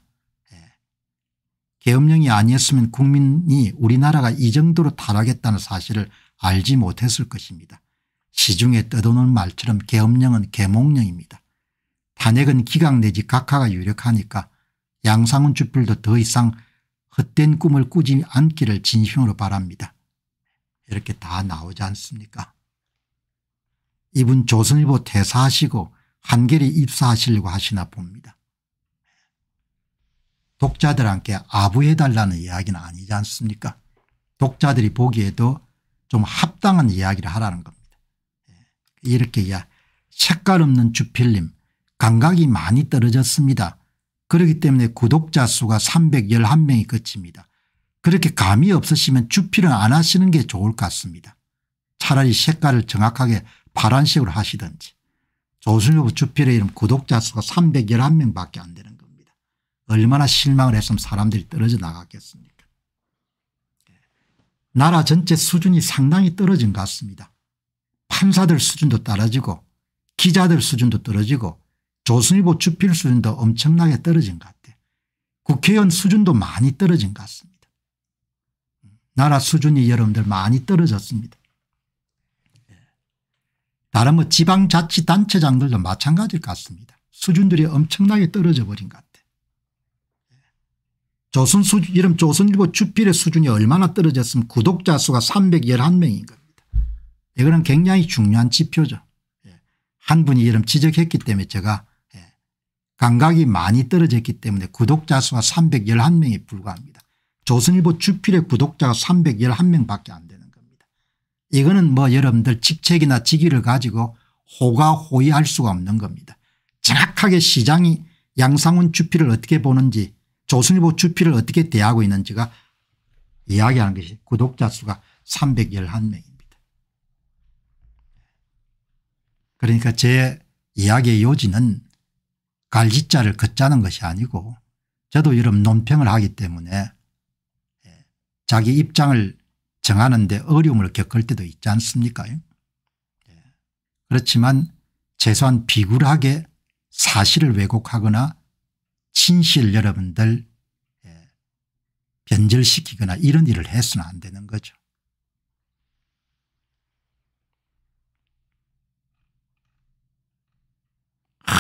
계엄령이 아니었으면 국민이 우리나라가 이 정도로 타락했다는 사실을 알지 못했을 것입니다. 시중에 떠도는 말처럼 계엄령은 계몽령입니다. 탄핵은 기각 내지 각하가 유력하니까 양상훈 주필도 더 이상 헛된 꿈을 꾸지 않기를 진심으로 바랍니다. 이렇게 다 나오지 않습니까? 이분 조선일보 퇴사하시고 한겨레 입사하시려고 하시나 봅니다. 독자들한테 아부해달라는 이야기는 아니지 않습니까? 독자들이 보기에도 좀 합당한 이야기를 하라는 겁니다. 이렇게 색깔 없는 주필님 감각이 많이 떨어졌습니다. 그렇기 때문에 구독자 수가 311명이 그칩니다. 그렇게 감이 없으시면 주필은 안 하시는 게 좋을 것 같습니다. 차라리 색깔을 정확하게 파란색으로 하시든지. 조선일보 주필의 이름 구독자 수가 311명밖에 안 되는 겁니다. 얼마나 실망을 했으면 사람들이 떨어져 나갔겠습니까? 나라 전체 수준이 상당히 떨어진 것 같습니다. 판사들 수준도 떨어지고 기자들 수준도 떨어지고 조선일보 주필 수준도 엄청나게 떨어진 것 같아요. 국회의원 수준도 많이 떨어진 것 같습니다. 나라 수준이 여러분들 많이 떨어졌습니다. 다른 지방자치단체장들도 마찬가지일 것 같습니다. 수준들이 엄청나게 떨어져 버린 것 같아요. 이런 조선일보 주필의 수준이 얼마나 떨어졌으면 구독자 수가 311명인 겁니다. 이거는 굉장히 중요한 지표죠. 한 분이 이름 지적했기 때문에 제가 감각이 많이 떨어졌기 때문에 구독자 수가 311명에 불과합니다. 조선일보 주필의 구독자가 311명밖에 안 되는 겁니다. 이거는 여러분들 직책이나 직위를 가지고 호가호위할 수가 없는 겁니다. 정확하게 시장이 양상훈 주필을 어떻게 보는지 조선일보 주필을 어떻게 대하고 있는지가 이야기하는 것이 구독자 수가 311명입니다. 그러니까 제 이야기의 요지는 갈짓자를 걷자는 것이 아니고 저도 이런 논평을 하기 때문에 자기 입장을 정하는 데 어려움을 겪을 때도 있지 않습니까? 그렇지만 최소한 비굴하게 사실을 왜곡하거나 진실 여러분들 변절시키거나 이런 일을 해서는 안 되는 거죠.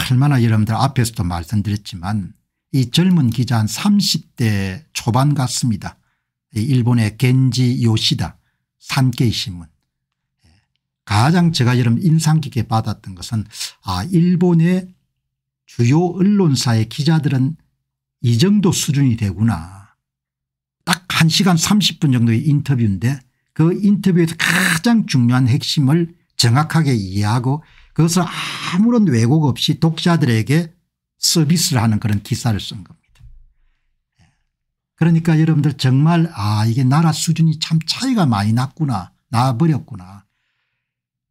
얼마나 여러분들 앞에서도 말씀드렸지만 이 젊은 기자 한 30대 초반 같습니다. 일본의 겐지 요시다 산케이 신문. 가장 제가 여러분 인상 깊게 받았던 것은 일본의 주요 언론사의 기자들은 이 정도 수준이 되구나. 딱 1시간 30분 정도의 인터뷰인데 그 인터뷰에서 가장 중요한 핵심을 정확하게 이해하고 그것을 아무런 왜곡 없이 독자들에게 서비스를 하는 그런 기사를 쓴 겁니다. 그러니까 여러분들 정말 이게 나라 수준이 참 차이가 많이 나버렸구나.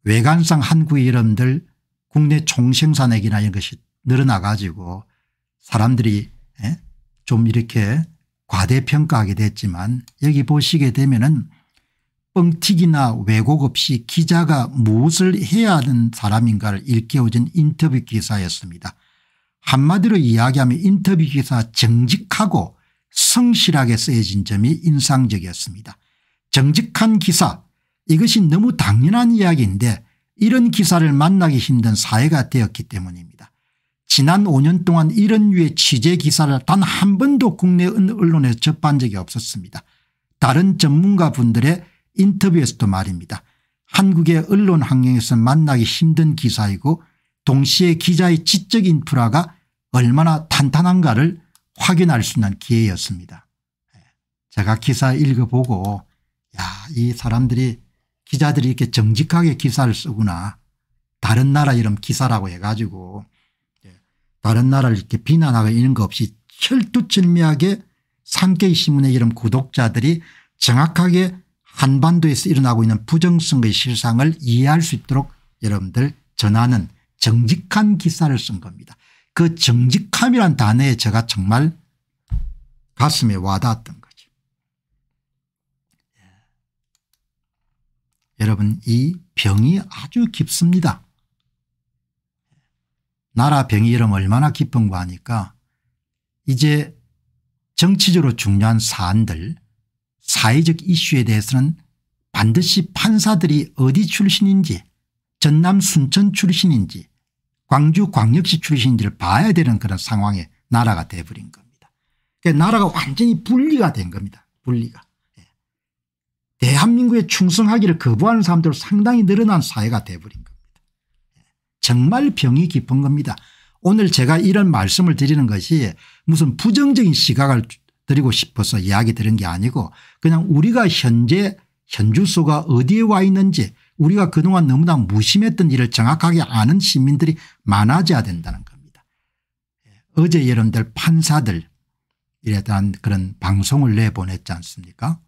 외관상 한국의 여러분들 국내 총생산액이나 이런 것이 늘어나가지고 사람들이 좀 이렇게 과대평가하게 됐지만 여기 보시게 되면은 뻥튀기나 왜곡 없이 기자가 무엇을 해야 하는 사람인가를 일깨워준 인터뷰 기사였습니다. 한마디로 이야기하면 인터뷰 기사 정직하고 성실하게 쓰여진 점이 인상적이었습니다. 정직한 기사 이것이 너무 당연한 이야기인데 이런 기사를 만나기 힘든 사회가 되었기 때문입니다. 지난 5년 동안 이런 류의 취재 기사를 단 한 번도 국내 언론에서 접한 적이 없었습니다. 다른 전문가분들의 인터뷰에서도 말입니다. 한국의 언론 환경에서 만나기 힘든 기사이고 동시에 기자의 지적 인프라가 얼마나 탄탄한가를 확인할 수 있는 기회였습니다. 제가 기사 읽어보고 이 사람들이 기자들이 이렇게 정직하게 기사를 쓰구나. 다른 나라 이름 기사라고 해가지고 다른 나라를 이렇게 비난하고 이런 거 없이 철두철미하게 산케이 신문의 이름 구독자들이 정확하게 한반도에서 일어나고 있는 부정선거의 실상을 이해할 수 있도록 여러분들 전하는 정직한 기사를 쓴 겁니다. 그 정직함이란 단어에 제가 정말 가슴에 와닿았던 거죠. 여러분 이 병이 아주 깊습니다. 나라 병이 여러분 얼마나 깊은 거 하니까 이제 정치적으로 중요한 사안들 사회적 이슈에 대해서는 반드시 판사들이 어디 출신인지 전남 순천 출신인지 광주 광역시 출신인지를 봐야 되는 그런 상황에 나라가 돼버린 겁니다. 그러니까 나라가 완전히 분리가 된 겁니다. 분리가. 대한민국에 충성하기를 거부하는 사람들로 상당히 늘어난 사회가 돼버린 겁니다. 정말 병이 깊은 겁니다. 오늘 제가 이런 말씀을 드리는 것이 무슨 부정적인 시각을 드리고 싶어서 이야기 드린 게 아니고 그냥 우리가 현재 현주소가 어디에 와 있는지 우리가 그동안 너무나 무심했던 일을 정확하게 아는 시민들이 많아져야 된다는 겁니다. 어제 여러분들 판사들에 대한 그런 방송을 내보냈지 않습니까?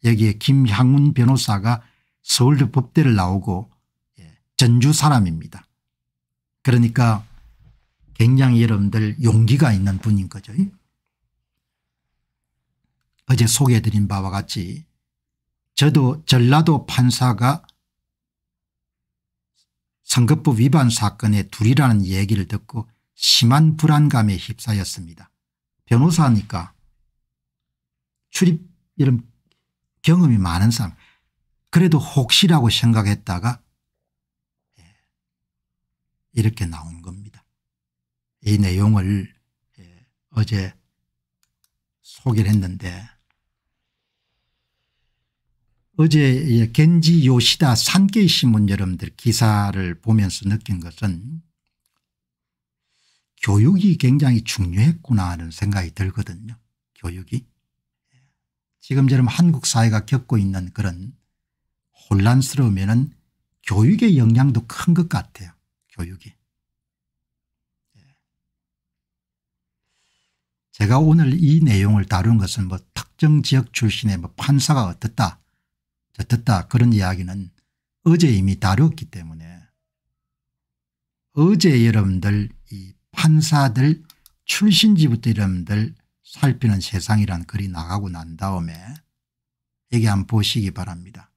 여기에 김향훈 변호사가 서울대 법대를 나오고 전주 사람입니다. 그러니까 굉장히 여러분들 용기가 있는 분인 거죠. 어제 소개해드린 바와 같이 저도 전라도 판사가 선거법 위반 사건의 둘이라는 얘기를 듣고 심한 불안감에 휩싸였습니다. 변호사니까 출입 이런 경험이 많은 사람 그래도 혹시라고 생각했다가 이렇게 나온 겁니다. 이 내용을 어제 소개를 했는데 어제 겐지 요시다 산케이 신문 여러분들 기사를 보면서 느낀 것은 교육이 굉장히 중요했구나 하는 생각이 들거든요. 교육이. 지금처럼 한국 사회가 겪고 있는 그런 혼란스러우면은 교육의 영향도 큰 것 같아요. 교육이. 제가 오늘 이 내용을 다룬 것은 뭐 특정 지역 출신의 뭐 판사가 어떻다 저떻다 그런 이야기는 어제 이미 다뤘기 때문에 어제 여러분들 이 판사들 출신지부터 여러분들 살피는 세상이란 글이 나가고 난 다음에 여기 한번 보시기 바랍니다.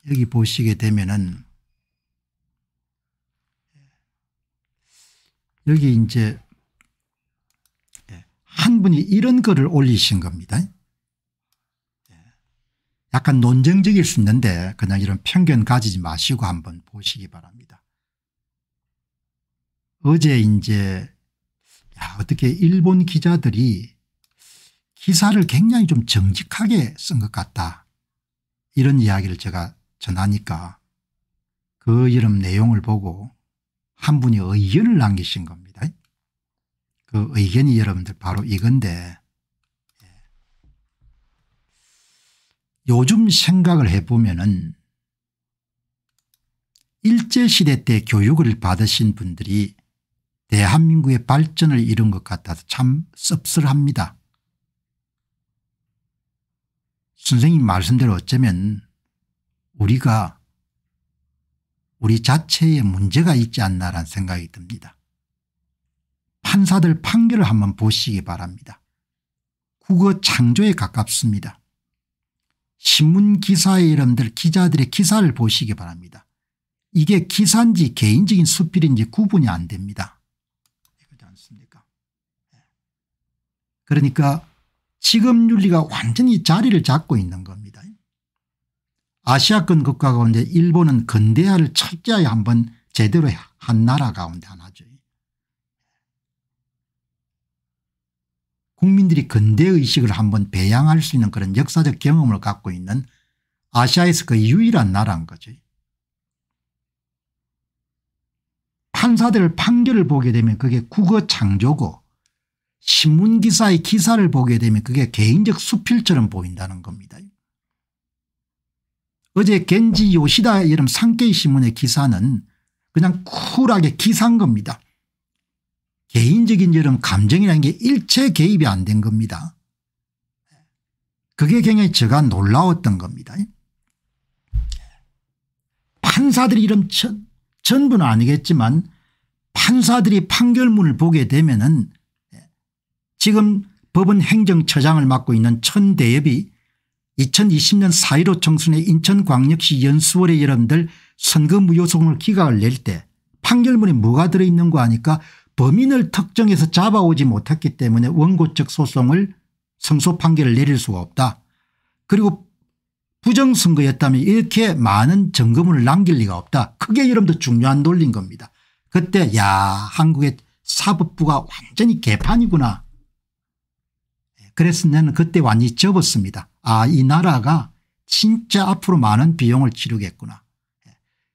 여기 보시게 되면은 여기 이제 한 분이 이런 글을 올리신 겁니다. 약간 논쟁적일 수 있는데 그냥 이런 편견 가지지 마시고 한번 보시기 바랍니다. 어제 이제 어떻게 일본 기자들이 기사를 굉장히 좀 정직하게 쓴 것 같다 이런 이야기를 제가 전하니까 그 이런 내용을 보고 한 분이 의견을 남기신 겁니다. 그 의견이 여러분들 바로 이건데 요즘 생각을 해보면은 일제시대 때 교육을 받으신 분들이 대한민국의 발전을 이룬 것 같아서 참 씁쓸합니다. 선생님 말씀대로 어쩌면 우리가 우리 자체에 문제가 있지 않나라는 생각이 듭니다. 판사들 판결을 한번 보시기 바랍니다. 국어 창조에 가깝습니다. 신문기사의 여러분들 기자들의 기사를 보시기 바랍니다. 이게 기사인지 개인적인 수필인지 구분이 안 됩니다. 그렇지 않습니까? 그러니까 직업윤리가 완전히 자리를 잡고 있는 겁니다. 아시아권 국가 가운데 일본은 근대화를 철저히 한번 제대로 한 나라 가운데 하나죠. 국민들이 근대의식을 한번 배양할 수 있는 그런 역사적 경험을 갖고 있는 아시아에서 그 유일한 나라인 거죠. 판사들 판결을 보게 되면 그게 국어 창조고 신문기사의 기사를 보게 되면 그게 개인적 수필처럼 보인다는 겁니다. 어제 겐지 요시다 이런 산케이 신문의 기사는 그냥 쿨하게 기사인 겁니다. 개인적인 이런 감정이라는 게 일체 개입이 안 된 겁니다. 그게 굉장히 제가 놀라웠던 겁니다. 판사들이 이런 전부는 아니겠지만 판사들이 판결문을 보게 되면은 지금 법원 행정처장을 맡고 있는 천대엽이 2020년 4.15 총선에 인천광역시 연수원에 여러분들 선거 무효소송을 기각을 낼 때 판결문에 뭐가 들어있는 거 아니까 범인을 특정해서 잡아오지 못했기 때문에 원고적 소송을 승소 판결을 내릴 수가 없다. 그리고 부정선거였다면 이렇게 많은 증거물을 남길 리가 없다. 그게 여러분들 중요한 논리인 겁니다. 그때 야 한국의 사법부가 완전히 개판이구나. 그래서 나는 그때 완전히 접었습니다. 아, 이 나라가 진짜 앞으로 많은 비용을 치르겠구나.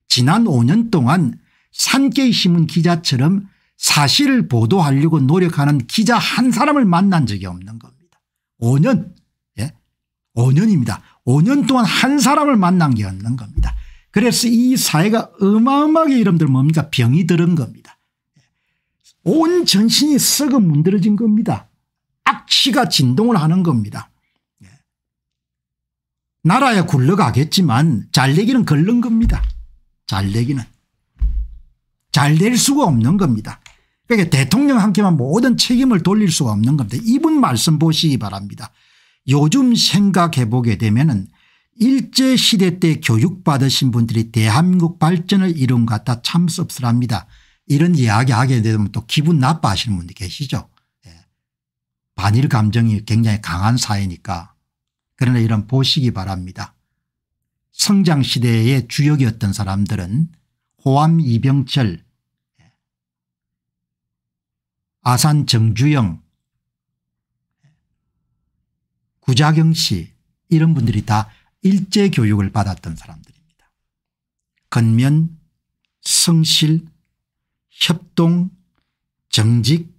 지난 5년 동안 산케이 신문 기자처럼 사실을 보도하려고 노력하는 기자 한 사람을 만난 적이 없는 겁니다. 5년. 5년입니다. 5년 동안 한 사람을 만난 게 없는 겁니다. 그래서 이 사회가 어마어마하게 여러분들 뭡니까 병이 들은 겁니다. 온 전신이 썩어 문드러진 겁니다. 악취가 진동을 하는 겁니다. 나라야 굴러가겠지만 잘되기는 걸른 겁니다. 잘되기는. 잘 될 수가 없는 겁니다. 그러니까 대통령 한테만 모든 책임을 돌릴 수가 없는 겁니다. 이분 말씀 보시기 바랍니다. 요즘 생각해 보게 되면은 일제시대 때 교육받으신 분들이 대한민국 발전을 이룬 것 같아 참 씁쓸합니다. 이런 이야기 하게 되면 또 기분 나빠하시는 분들 계시죠. 반일 감정이 굉장히 강한 사회니까. 그러나 이런 보시기 바랍니다. 성장시대의 주역이었던 사람들은 호암 이병철, 아산 정주영, 구자경 씨 이런 분들이 다 일제교육을 받았던 사람들입니다. 건면, 성실, 협동, 정직,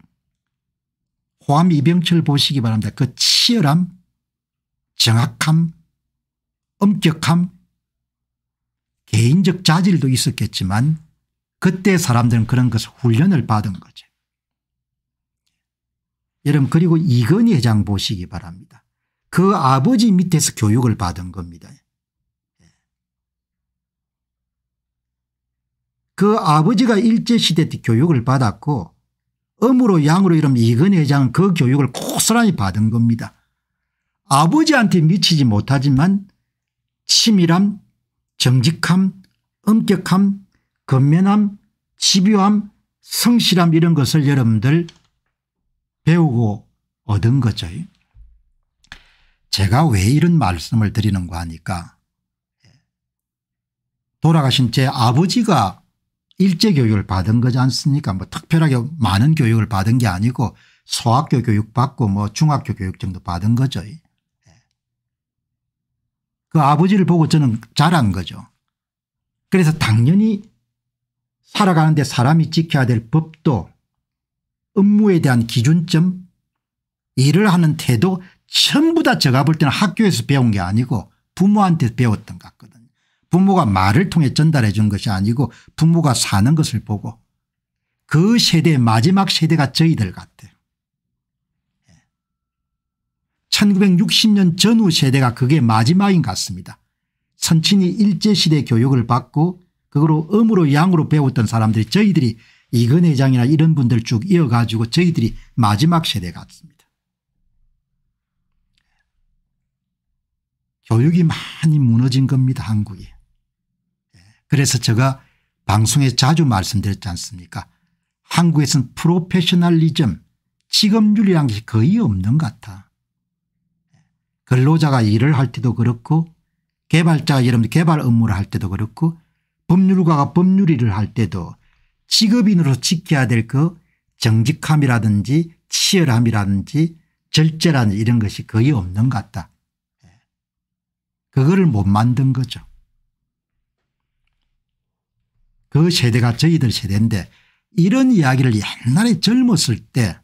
호암 이병철 보시기 바랍니다. 그 치열함, 정확함, 엄격함, 개인적 자질도 있었겠지만 그때 사람들은 그런 것을 훈련을 받은 거죠. 여러분 그리고 이건희 회장 보시기 바랍니다. 그 아버지 밑에서 교육을 받은 겁니다. 그 아버지가 일제시대 때 교육을 받았고 음으로 양으로 이러면 이건희 회장은 그 교육을 고스란히 받은 겁니다. 아버지한테 미치지 못하지만 치밀함, 정직함, 엄격함, 건면함, 집요함, 성실함 이런 것을 여러분들 배우고 얻은 거죠. 제가 왜 이런 말씀을 드리는가 하니까 돌아가신 제 아버지가 일제교육을 받은 거지 않습니까? 뭐 특별하게 많은 교육을 받은 게 아니고 소학교 교육 받고 뭐 중학교 교육 정도 받은 거죠. 그 아버지를 보고 저는 자란 거죠. 그래서 당연히 살아가는데 사람이 지켜야 될 법도 업무에 대한 기준점 일을 하는 태도 전부 다 제가 볼 때는 학교에서 배운 게 아니고 부모한테 배웠던 것 같거든요. 부모가 말을 통해 전달해 준 것이 아니고 부모가 사는 것을 보고 그 세대의 마지막 세대가 저희들 같아요. 1960년 전후 세대가 그게 마지막인 것 같습니다. 선친이 일제시대 교육을 받고 그거로 음으로 양으로 배웠던 사람들이 저희들이 이건희 회장이나 이런 분들 쭉 이어가지고 저희들이 마지막 세대 같습니다. 교육이 많이 무너진 겁니다. 한국에. 그래서 제가 방송에 자주 말씀드렸지 않습니까? 한국에서는 프로페셔널리즘 직업윤리라는 것이 거의 없는 것 같아. 근로자가 일을 할 때도 그렇고 개발자가 여러분들 개발 업무를 할 때도 그렇고 법률가가 법률일을 할 때도 직업인으로 지켜야 될 그 정직함이라든지 치열함이라든지 절제라든지 이런 것이 거의 없는 것 같다. 그거를 못 만든 거죠. 그 세대가 저희들 세대인데 이런 이야기를 옛날에 젊었을 때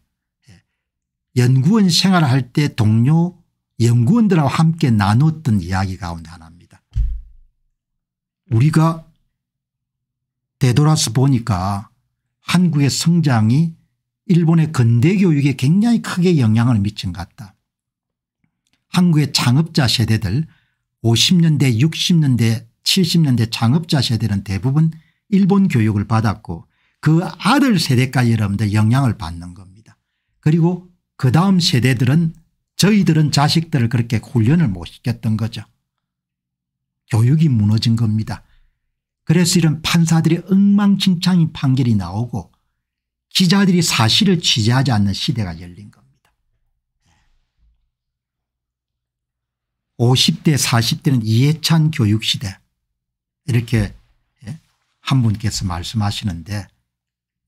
연구원 생활할 때 동료 연구원들하고 함께 나눴던 이야기 가운데 하나입니다. 우리가 되돌아서 보니까 한국의 성장이 일본의 근대 교육에 굉장히 크게 영향을 미친 것 같다. 한국의 창업자 세대들 50년대 60년대 70년대 창업자 세대는 대부분 일본 교육을 받았고 그 아들 세대까지 여러분들 영향을 받는 겁니다. 그리고 그 다음 세대들은 저희들은 자식들을 그렇게 훈련을 못 시켰던 거죠. 교육이 무너진 겁니다. 그래서 이런 판사들이 엉망진창인 판결이 나오고 기자들이 사실을 취재하지 않는 시대가 열린 겁니다. 50대 40대는 이해찬 교육시대 이렇게 한 분께서 말씀하시는데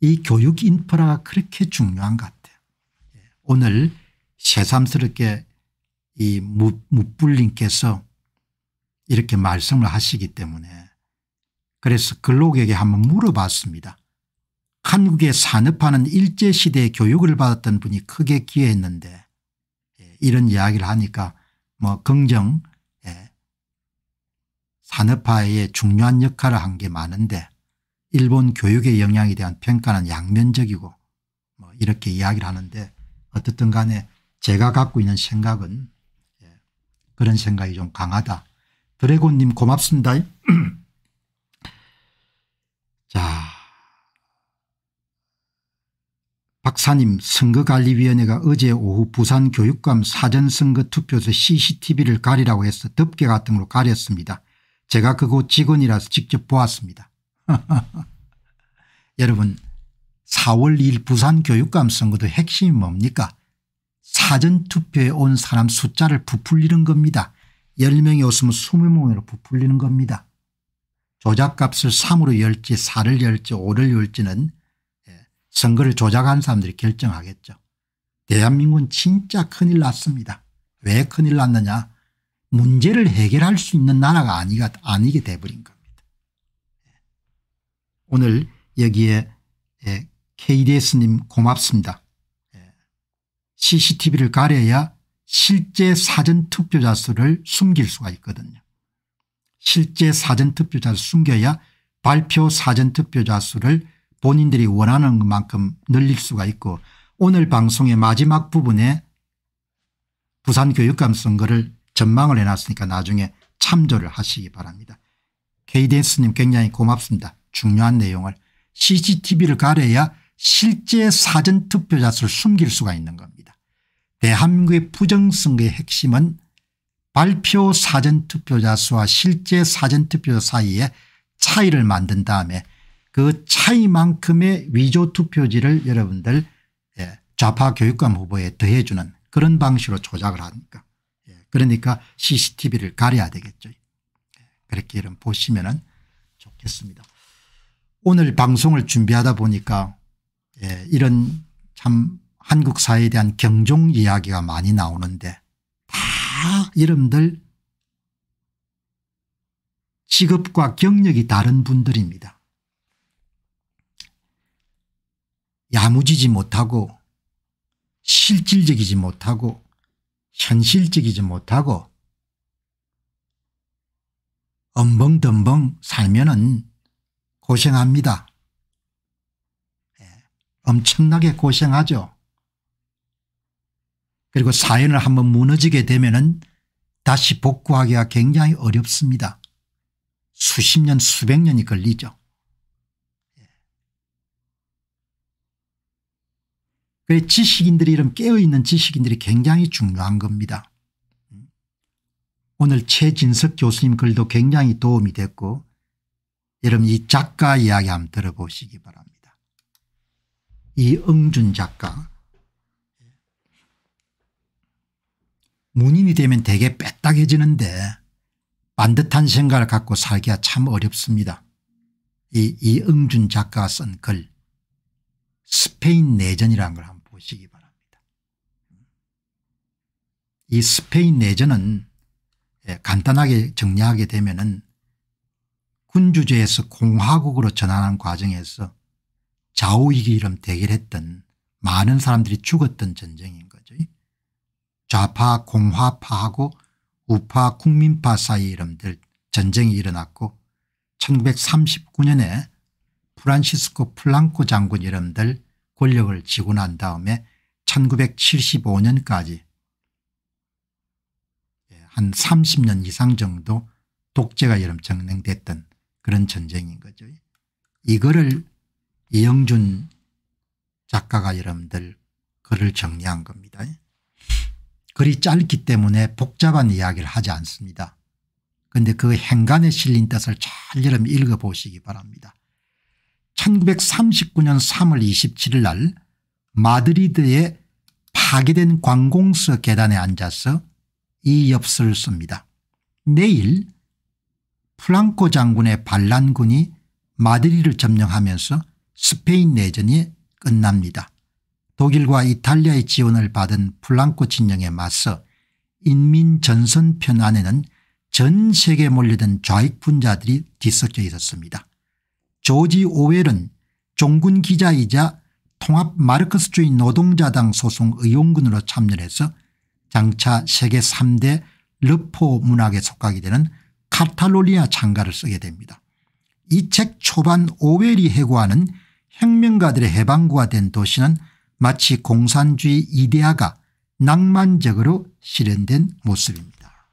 이 교육 인프라가 그렇게 중요한 것 같아요. 오늘 새삼스럽게 이 무불님께서 이렇게 말씀을 하시기 때문에 그래서 근로계에게 한번 물어봤습니다. 한국의 산업화는 일제시대에 교육을 받았던 분이 크게 기여했는데 이런 이야기를 하니까 뭐 긍정 산업화에 중요한 역할을 한 게 많은데 일본 교육의 영향에 대한 평가는 양면적이고 뭐 이렇게 이야기를 하는데 어떻든 간에 제가 갖고 있는 생각은 그런 생각이 좀 강하다. 드래곤님 고맙습니다. 자, 박사님 선거관리위원회가 어제 오후 부산 교육감 사전선거 투표소 CCTV를 가리라고 해서 덮개 같은 걸로 가렸습니다. 제가 그곳 직원이라서 직접 보았습니다. 여러분 4월 2일 부산 교육감 선거도 핵심이 뭡니까? 사전투표에 온 사람 숫자를 부풀리는 겁니다. 10명이 없으면 20명으로 부풀리는 겁니다. 조작값을 3으로 열지 4를 열지 5를 열지는 선거를 조작한 사람들이 결정하겠죠. 대한민국은 진짜 큰일 났습니다. 왜 큰일 났느냐. 문제를 해결할 수 있는 나라가 아니게 돼버린 겁니다. 오늘 여기에 KDS님 고맙습니다. CCTV를 가려야 실제 사전투표자 수를 숨길 수가 있거든요. 실제 사전투표자 수 숨겨야 발표 사전투표자 수를 본인들이 원하는 만큼 늘릴 수가 있고 오늘 방송의 마지막 부분에 부산교육감 선거를 전망을 해놨으니까 나중에 참조를 하시기 바랍니다. KDS님 굉장히 고맙습니다. 중요한 내용을 CCTV를 가려야 실제 사전투표자 수를 숨길 수가 있는 겁니다. 대한민국의 부정선거의 핵심은 발표 사전투표자 수와 실제 사전투표자 사이에 차이를 만든 다음에 그 차이만큼의 위조투표지를 여러분들 좌파 교육감 후보에 더해주는 그런 방식으로 조작을 하니까 그러니까 CCTV를 가려야 되겠죠. 그렇게 여러분 보시면 좋겠습니다. 오늘 방송을 준비하다 보니까 이런 참 한국 사회에 대한 경종 이야기가 많이 나오는데 다 여러분들 직업과 경력이 다른 분들입니다. 야무지지 못하고 실질적이지 못하고 현실적이지 못하고 엄벙덤벙 살면은 고생합니다. 엄청나게 고생하죠. 그리고 사연을 한번 무너지게 되면은 다시 복구하기가 굉장히 어렵습니다. 수십 년 수백 년이 걸리죠. 그래서 지식인들이 이런 깨어있는 지식인들이 굉장히 중요한 겁니다. 오늘 최진석 교수님 글도 굉장히 도움이 됐고 여러분 이 작가 이야기 한번 들어보시기 바랍니다. 이응준 작가 문인이 되면 되게 빼딱해지는데 반듯한 생각을 갖고 살기가 참 어렵습니다. 이응준 작가가 쓴 글 스페인 내전이라는 걸 한번 보시기 바랍니다. 이 스페인 내전은 간단하게 정리하게 되면은 군주제에서 공화국으로 전환하는 과정에서 좌우이기름 대결했던 많은 사람들이 죽었던 전쟁인 거죠. 좌파 공화파하고 우파 국민파 사이 이름들 전쟁이 일어났고 1939년에 프란시스코 플랑코 장군 이름들 권력을 쥐고 난 다음에 1975년까지 한 30년 이상 정도 독재가 여름 정행됐던 그런 전쟁인 거죠. 이거를 이영준 작가가 여러분들 글을 정리한 겁니다. 글이 짧기 때문에 복잡한 이야기를 하지 않습니다. 그런데 그 행간에 실린 뜻을 잘 여러분 읽어보시기 바랍니다. 1939년 3월 27일 날 마드리드의 파괴된 관공서 계단에 앉아서 이 엽서를 씁니다. 내일 프랑코 장군의 반란군이 마드리드를 점령하면서 스페인 내전이 끝납니다. 독일과 이탈리아의 지원을 받은 프랑코 진영에 맞서 인민전선편 안에는 전 세계에 몰려든 좌익분자들이 뒤섞여 있었습니다. 조지 오웰은 종군 기자이자 통합 마르크스주의 노동자당 소속 의원군으로 참여해서 장차 세계 3대 르포 문학에 속하게 되는 카탈로니아 창가를 쓰게 됩니다. 이 책 초반 오웰이 해고하는 혁명가들의 해방구가 된 도시는 마치 공산주의 이데아가 낭만적으로 실현된 모습입니다.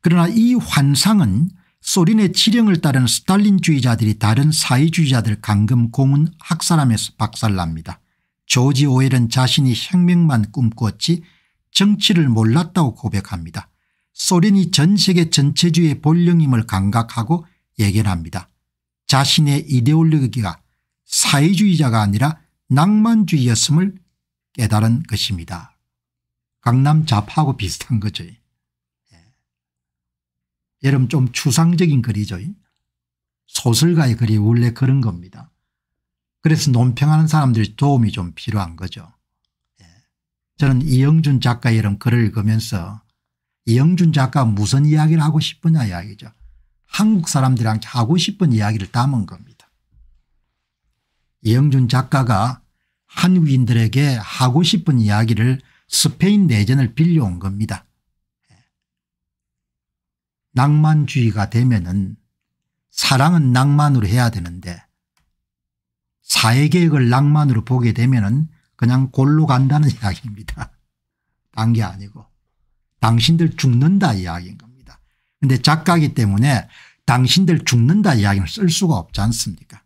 그러나 이 환상은 소련의 지령을 따르는 스탈린주의자들이 다른 사회주의자들 감금 고문 학살하면서 박살납니다. 조지 오웰은 자신이 혁명만 꿈꾸었지 정치를 몰랐다고 고백합니다. 소련이 전 세계 전체주의의 본령임을 감각하고 예견합니다. 자신의 이데올로기가 사회주의자가 아니라 낭만주의였음을 깨달은 것입니다. 강남 좌파하고 비슷한 거죠. 여러분 좀 추상적인 글이죠. 소설가의 글이 원래 그런 겁니다. 그래서 논평하는 사람들이 도움이 좀 필요한 거죠. 저는 이영준 작가의 이런 글을 읽으면서 이영준 작가가 무슨 이야기를 하고 싶으냐 이야기죠. 한국 사람들한테 하고 싶은 이야기를 담은 겁니다. 이영준 작가가 한국인들에게 하고 싶은 이야기를 스페인 내전을 빌려온 겁니다. 낭만주의가 되면은 사랑은 낭만으로 해야 되는데 사회계획을 낭만으로 보게 되면은 그냥 골로 간다는 이야기입니다. 딴 게 아니고 당신들 죽는다 이야기인 겁니다. 그런데 작가이기 때문에 당신들 죽는다 이야기를 쓸 수가 없지 않습니까?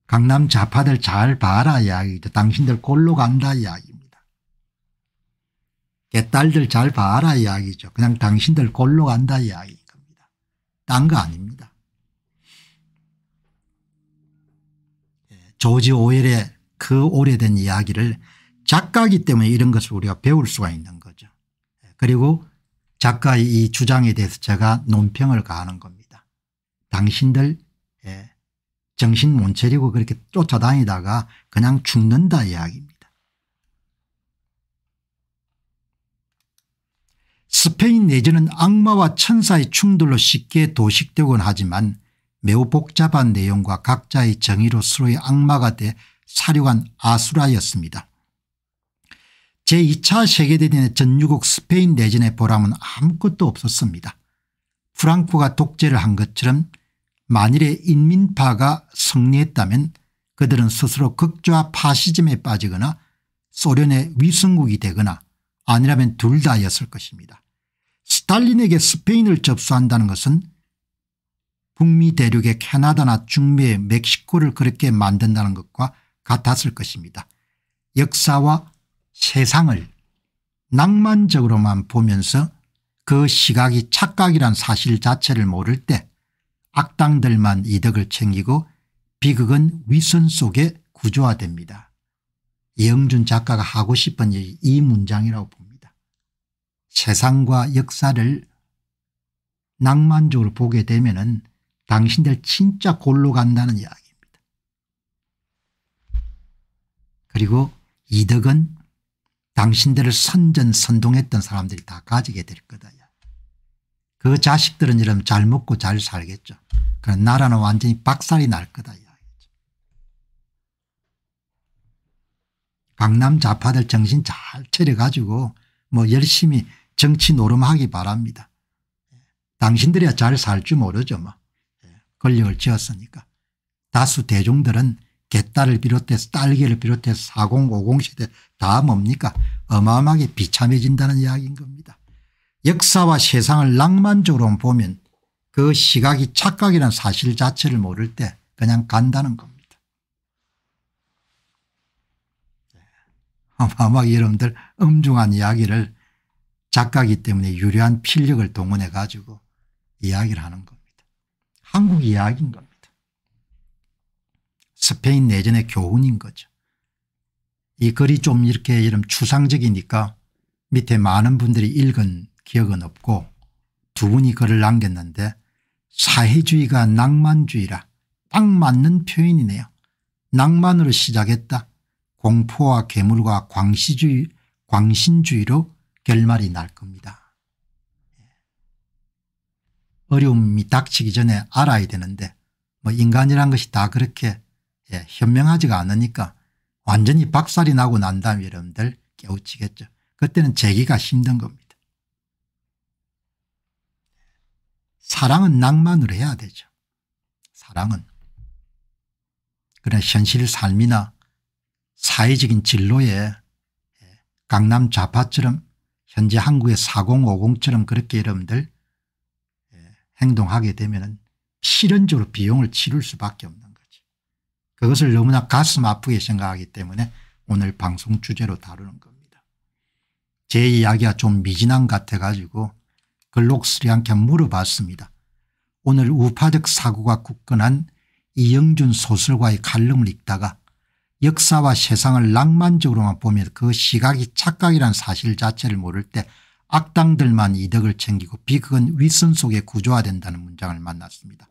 강남 좌파들 잘 봐라 이야기죠. 당신들 골로 간다 이야기입니다. 개딸들 잘 봐라 이야기죠. 그냥 당신들 골로 간다 이야기인 겁니다. 딴 거 아닙니다. 조지 오웰의 그 오래된 이야기를 작가이기 때문에 이런 것을 우리가 배울 수가 있는 거죠. 그리고 작가의 이 주장에 대해서 제가 논평을 가하는 겁니다. 당신들 정신 못 차리고 그렇게 쫓아다니다가 그냥 죽는다 이야기입니다. 스페인 내전은 악마와 천사의 충돌로 쉽게 도식되곤 하지만 매우 복잡한 내용과 각자의 정의로 서로의 악마가 돼 사륙한 아수라였습니다. 제2차 세계대전의 전유국 스페인 내전의 보람은 아무것도 없었습니다. 프랑코가 독재를 한 것처럼 만일에 인민파가 승리했다면 그들은 스스로 극좌 파시즘에 빠지거나 소련의 위성국이 되거나 아니라면 둘 다였을 것입니다. 스탈린에게 스페인을 접수한다는 것은 북미 대륙의 캐나다나 중미의 멕시코를 그렇게 만든다는 것과 같았을 것입니다. 역사와 세상을 낭만적으로만 보면서 그 시각이 착각이란 사실 자체를 모를 때 악당들만 이득을 챙기고 비극은 위선 속에 구조화됩니다. 이영준 작가가 하고 싶은 이 문장이라고 봅니다. 세상과 역사를 낭만적으로 보게 되면은 당신들 진짜 골로 간다는 이야기입니다. 그리고 이득은 당신들을 선전선동했던 사람들이 다 가지게 될 거다. 그 자식들은 이러면 잘 먹고 잘 살겠죠. 그런 나라는 완전히 박살이 날 거다 이야기죠. 강남 좌파들 정신 잘 차려가지고 뭐 열심히 정치 노름하기 바랍니다. 당신들이야 잘 살 줄 모르죠. 뭐. 권력을 쥐었으니까. 다수 대중들은 개딸을 비롯해서 딸기를 비롯해서 4050 시대 다 뭡니까 어마어마하게 비참해진다는 이야기인 겁니다. 역사와 세상을 낭만적으로 보면 그 시각이 착각이라는 사실 자체를 모를 때 그냥 간다는 겁니다. 아마 여러분들 엄중한 이야기를 작가이기 때문에 유려한 필력을 동원해 가지고 이야기를 하는 겁니다. 한국 이야기인 겁니다. 스페인 내전의 교훈인 거죠. 이 글이 좀 이렇게 이런 추상적이니까 밑에 많은 분들이 읽은 기억은 없고 두 분이 글을 남겼는데 사회주의가 낭만주의라 딱 맞는 표현이네요. 낭만으로 시작했다. 공포와 괴물과 광신주의로 결말이 날 겁니다. 어려움이 닥치기 전에 알아야 되는데 뭐 인간이란 것이 다 그렇게 현명하지가 않으니까 완전히 박살이 나고 난 다음에 여러분들 깨우치겠죠. 그때는 재기가 힘든 겁니다. 사랑은 낭만으로 해야 되죠. 사랑은. 그러나 현실 삶이나 사회적인 진로에 강남 좌파처럼 현재 한국의 4050처럼 그렇게 여러분들 행동하게 되면 필연적으로 비용을 치를 수밖에 없는 거죠. 그것을 너무나 가슴 아프게 생각하기 때문에 오늘 방송 주제로 다루는 겁니다. 제 이야기가 좀 미진한 것 같아 가지고 글록스리한테 물어봤습니다. 오늘 우파적 사고가 굳건한 이영준 소설가의 칼럼을 읽다가 역사와 세상을 낭만적으로만 보면 그 시각이 착각이라는 사실 자체를 모를 때 악당들만 이득을 챙기고 비극은 윗선 속에 구조화된다는 문장을 만났습니다.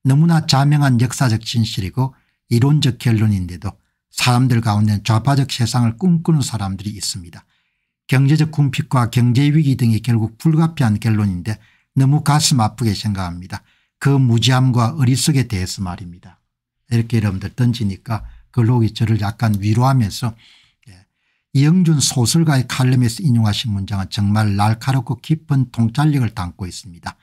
너무나 자명한 역사적 진실이고 이론적 결론인데도 사람들 가운데 좌파적 세상을 꿈꾸는 사람들이 있습니다. 경제적 궁핍과 경제위기 등이 결국 불가피한 결론인데 너무 가슴 아프게 생각합니다. 그 무지함과 어리석에 대해서 말입니다. 이렇게 여러분들 던지니까 글록이 저를 약간 위로하면서 이영준 소설가의 칼럼에서 인용하신 문장은 정말 날카롭고 깊은 통찰력을 담고 있습니다.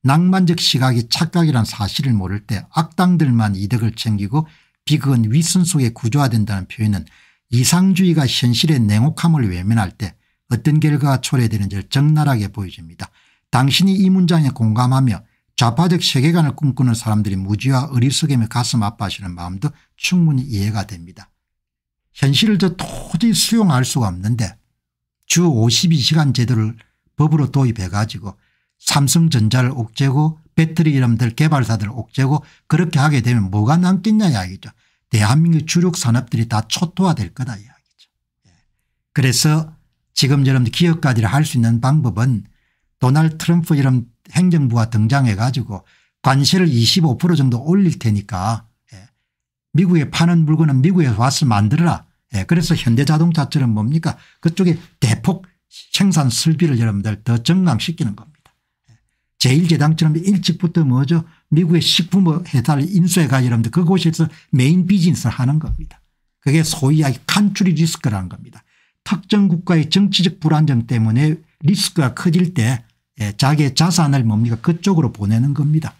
낭만적 시각이 착각이란 사실을 모를 때 악당들만 이득을 챙기고 비극은 윗선 속에 구조화된다는 표현은 이상주의가 현실의 냉혹함을 외면할 때 어떤 결과가 초래되는지를 적나라하게 보여줍니다. 당신이 이 문장에 공감하며 좌파적 세계관을 꿈꾸는 사람들이 무지와 어리석음에 가슴 아파하시는 마음도 충분히 이해가 됩니다. 현실을 도저히 수용할 수가 없는데 주 52시간 제도를 법으로 도입해 가지고 삼성전자를 옥죄고 배터리 이름들 개발사들을 옥죄고 그렇게 하게 되면 뭐가 남겠냐 이야기죠. 대한민국 주력 산업들이 다 초토화될 거다 이야기죠. 그래서 지금 여러분들 기업가들이 할 수 있는 방법은 도널드 트럼프 이런 행정부가 등장해 가지고 관세를 25% 정도 올릴 테니까 미국에 파는 물건은 미국에서 와서 만들어라. 그래서 현대자동차처럼 뭡니까 그쪽에 대폭 생산 설비를 여러분들 더 증강시키는 겁니다. 제1제당처럼 일찍부터 뭐죠 미국의 식품 회사를 인수해가 여러분들 그곳에서 메인 비즈니스를 하는 겁니다. 그게 소위 칸츄리 리스크라는 겁니다. 특정 국가의 정치적 불안정 때문에 리스크가 커질 때 자기의 자산을 뭡니까 그쪽으로 보내는 겁니다.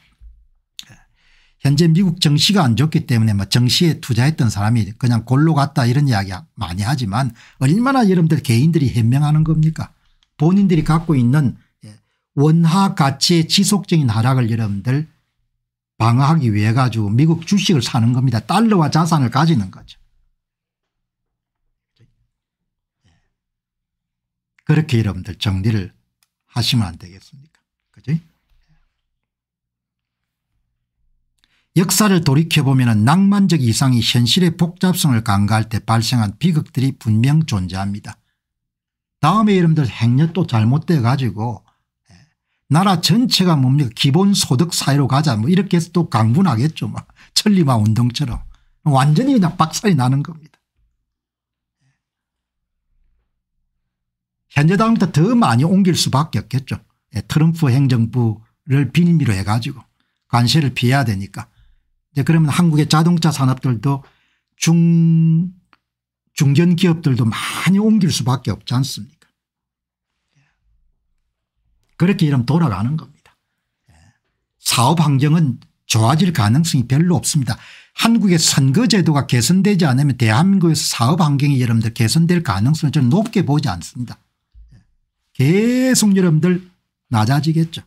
현재 미국 정시가 안 좋기 때문에 뭐 정시에 투자했던 사람이 그냥 골로 갔다 이런 이야기 많이 하지만 얼마나 여러분들 개인들이 현명하는 겁니까. 본인들이 갖고 있는 원화 가치의 지속적인 하락을 여러분들 방어하기 위해 가지고 미국 주식을 사는 겁니다. 달러와 자산을 가지는 거죠. 그렇게 여러분들 정리를 하시면 안 되겠습니까? 그죠? 역사를 돌이켜보면 낭만적 이상이 현실의 복잡성을 간과할 때 발생한 비극들이 분명 존재합니다. 다음에 여러분들 행여 또 잘못돼 가지고 나라 전체가 뭡니까 기본소득 사회로 가자 뭐 이렇게 해서 또 강분하겠죠. 뭐 천리마 운동처럼 완전히 그냥 박살이 나는 겁니다. 현재 당부터 더 많이 옮길 수밖에 없겠죠. 트럼프 행정부를 빌미로 해가지고 관세를 피해야 되니까. 이제 그러면 한국의 자동차 산업들도 중견 기업들도 많이 옮길 수밖에 없지 않습니까? 그렇게 이러면 돌아가는 겁니다. 사업 환경은 좋아질 가능성이 별로 없습니다. 한국의 선거제도가 개선되지 않으면 대한민국에서 사업 환경이 여러분들 개선될 가능성을 저는 높게 보지 않습니다. 계속 여러분들 낮아지겠죠.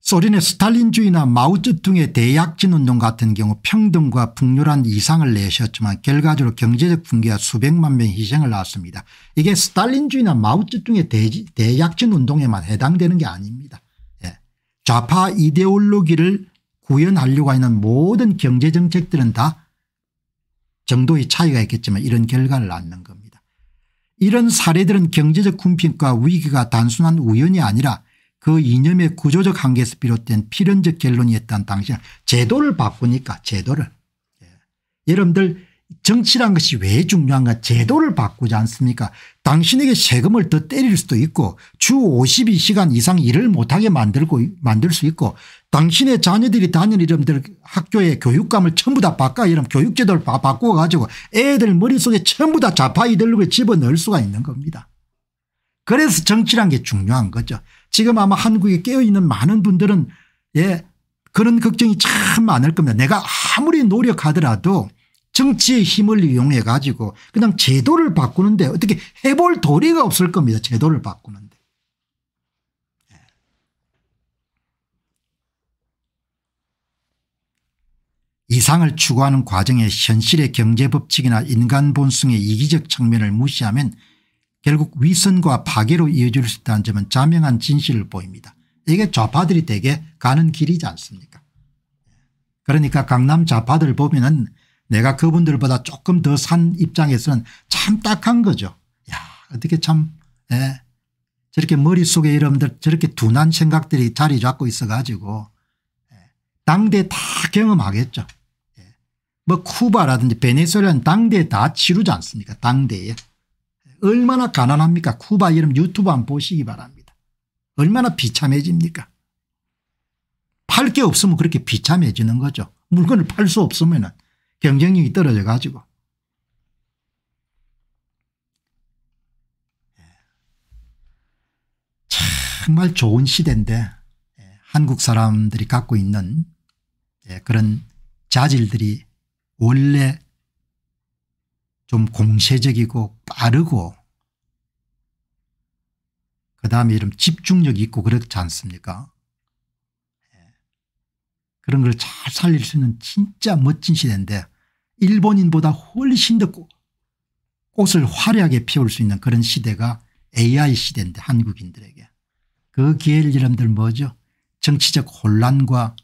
소련의 스탈린주의나 마오쩌둥의 대약진 운동 같은 경우 평등과 풍요란 이상을 내셨지만 결과적으로 경제적 붕괴와 수백만 명의 희생을 낳았습니다. 이게 스탈린주의나 마오쩌둥의 대약진 운동에만 해당되는 게 아닙니다. 예. 좌파 이데올로기를 구현하려고 하는 모든 경제정책들은 다 정도의 차이가 있겠지만 이런 결과를 낳는 겁니다. 이런 사례들은 경제적 궁핍과 위기가 단순한 우연이 아니라 그 이념의 구조적 한계에서 비롯된 필연적 결론이었다는 당시에 제도를 바꾸니까 제도를. 예. 여러분들 정치란 것이 왜 중요한가 제도를 바꾸지 않습니까. 당신에게 세금을 더 때릴 수도 있고 주 52시간 이상 일을 못하게 만들 수 있고 당신의 자녀들이 다니는 여러분들 학교의 교육감을 전부 다 바꿔 이런 교육제도를 바꾸어 가지고 애들 머릿속에 전부 다 좌파 이데올로기를 집어넣을 수가 있는 겁니다. 그래서 정치란 게 중요한 거죠. 지금 아마 한국에 깨어있는 많은 분들은 예 그런 걱정이 참 많을 겁니다. 내가 아무리 노력하더라도 정치의 힘을 이용해 가지고 그냥 제도를 바꾸는데 어떻게 해볼 도리가 없을 겁니다. 제도를 바꾸는데. 예. 이상을 추구하는 과정에 현실의 경제법칙이나 인간 본성의 이기적 측면을 무시하면 결국 위선과 파괴로 이어질 수 있다는 점은 자명한 진실을 보입니다. 이게 좌파들이 되게 가는 길이지 않습니까. 그러니까 강남 좌파들 보면은 내가 그분들보다 조금 더 산 입장에서는 참 딱한 거죠. 야 어떻게 참 예. 저렇게 머릿속에 여러분들 저렇게 둔한 생각들이 자리 잡고 있어 가지고 예. 당대 다 경험하겠죠. 예. 뭐 쿠바라든지 베네수엘라는 당대 다 치르지 않습니까. 당대에. 얼마나 가난합니까. 쿠바 이름 유튜브 한번 보시기 바랍니다. 얼마나 비참해집니까. 팔 게 없으면 그렇게 비참해지는 거죠. 물건을 팔 수 없으면 경쟁력이 떨어져 가지고. 정말 좋은 시대인데 한국 사람들이 갖고 있는 그런 자질들이 원래 좀 공세적이고 빠르고 그다음에 이런 집중력 있고 그렇지 않습니까. 그런 걸 잘 살릴 수 있는 진짜 멋진 시대인데 일본인보다 훨씬 더 꽃을 화려하게 피울 수 있는 그런 시대가 AI 시대인데 한국인들에게. 그 기회를 여러분들 뭐죠. 정치적 혼란과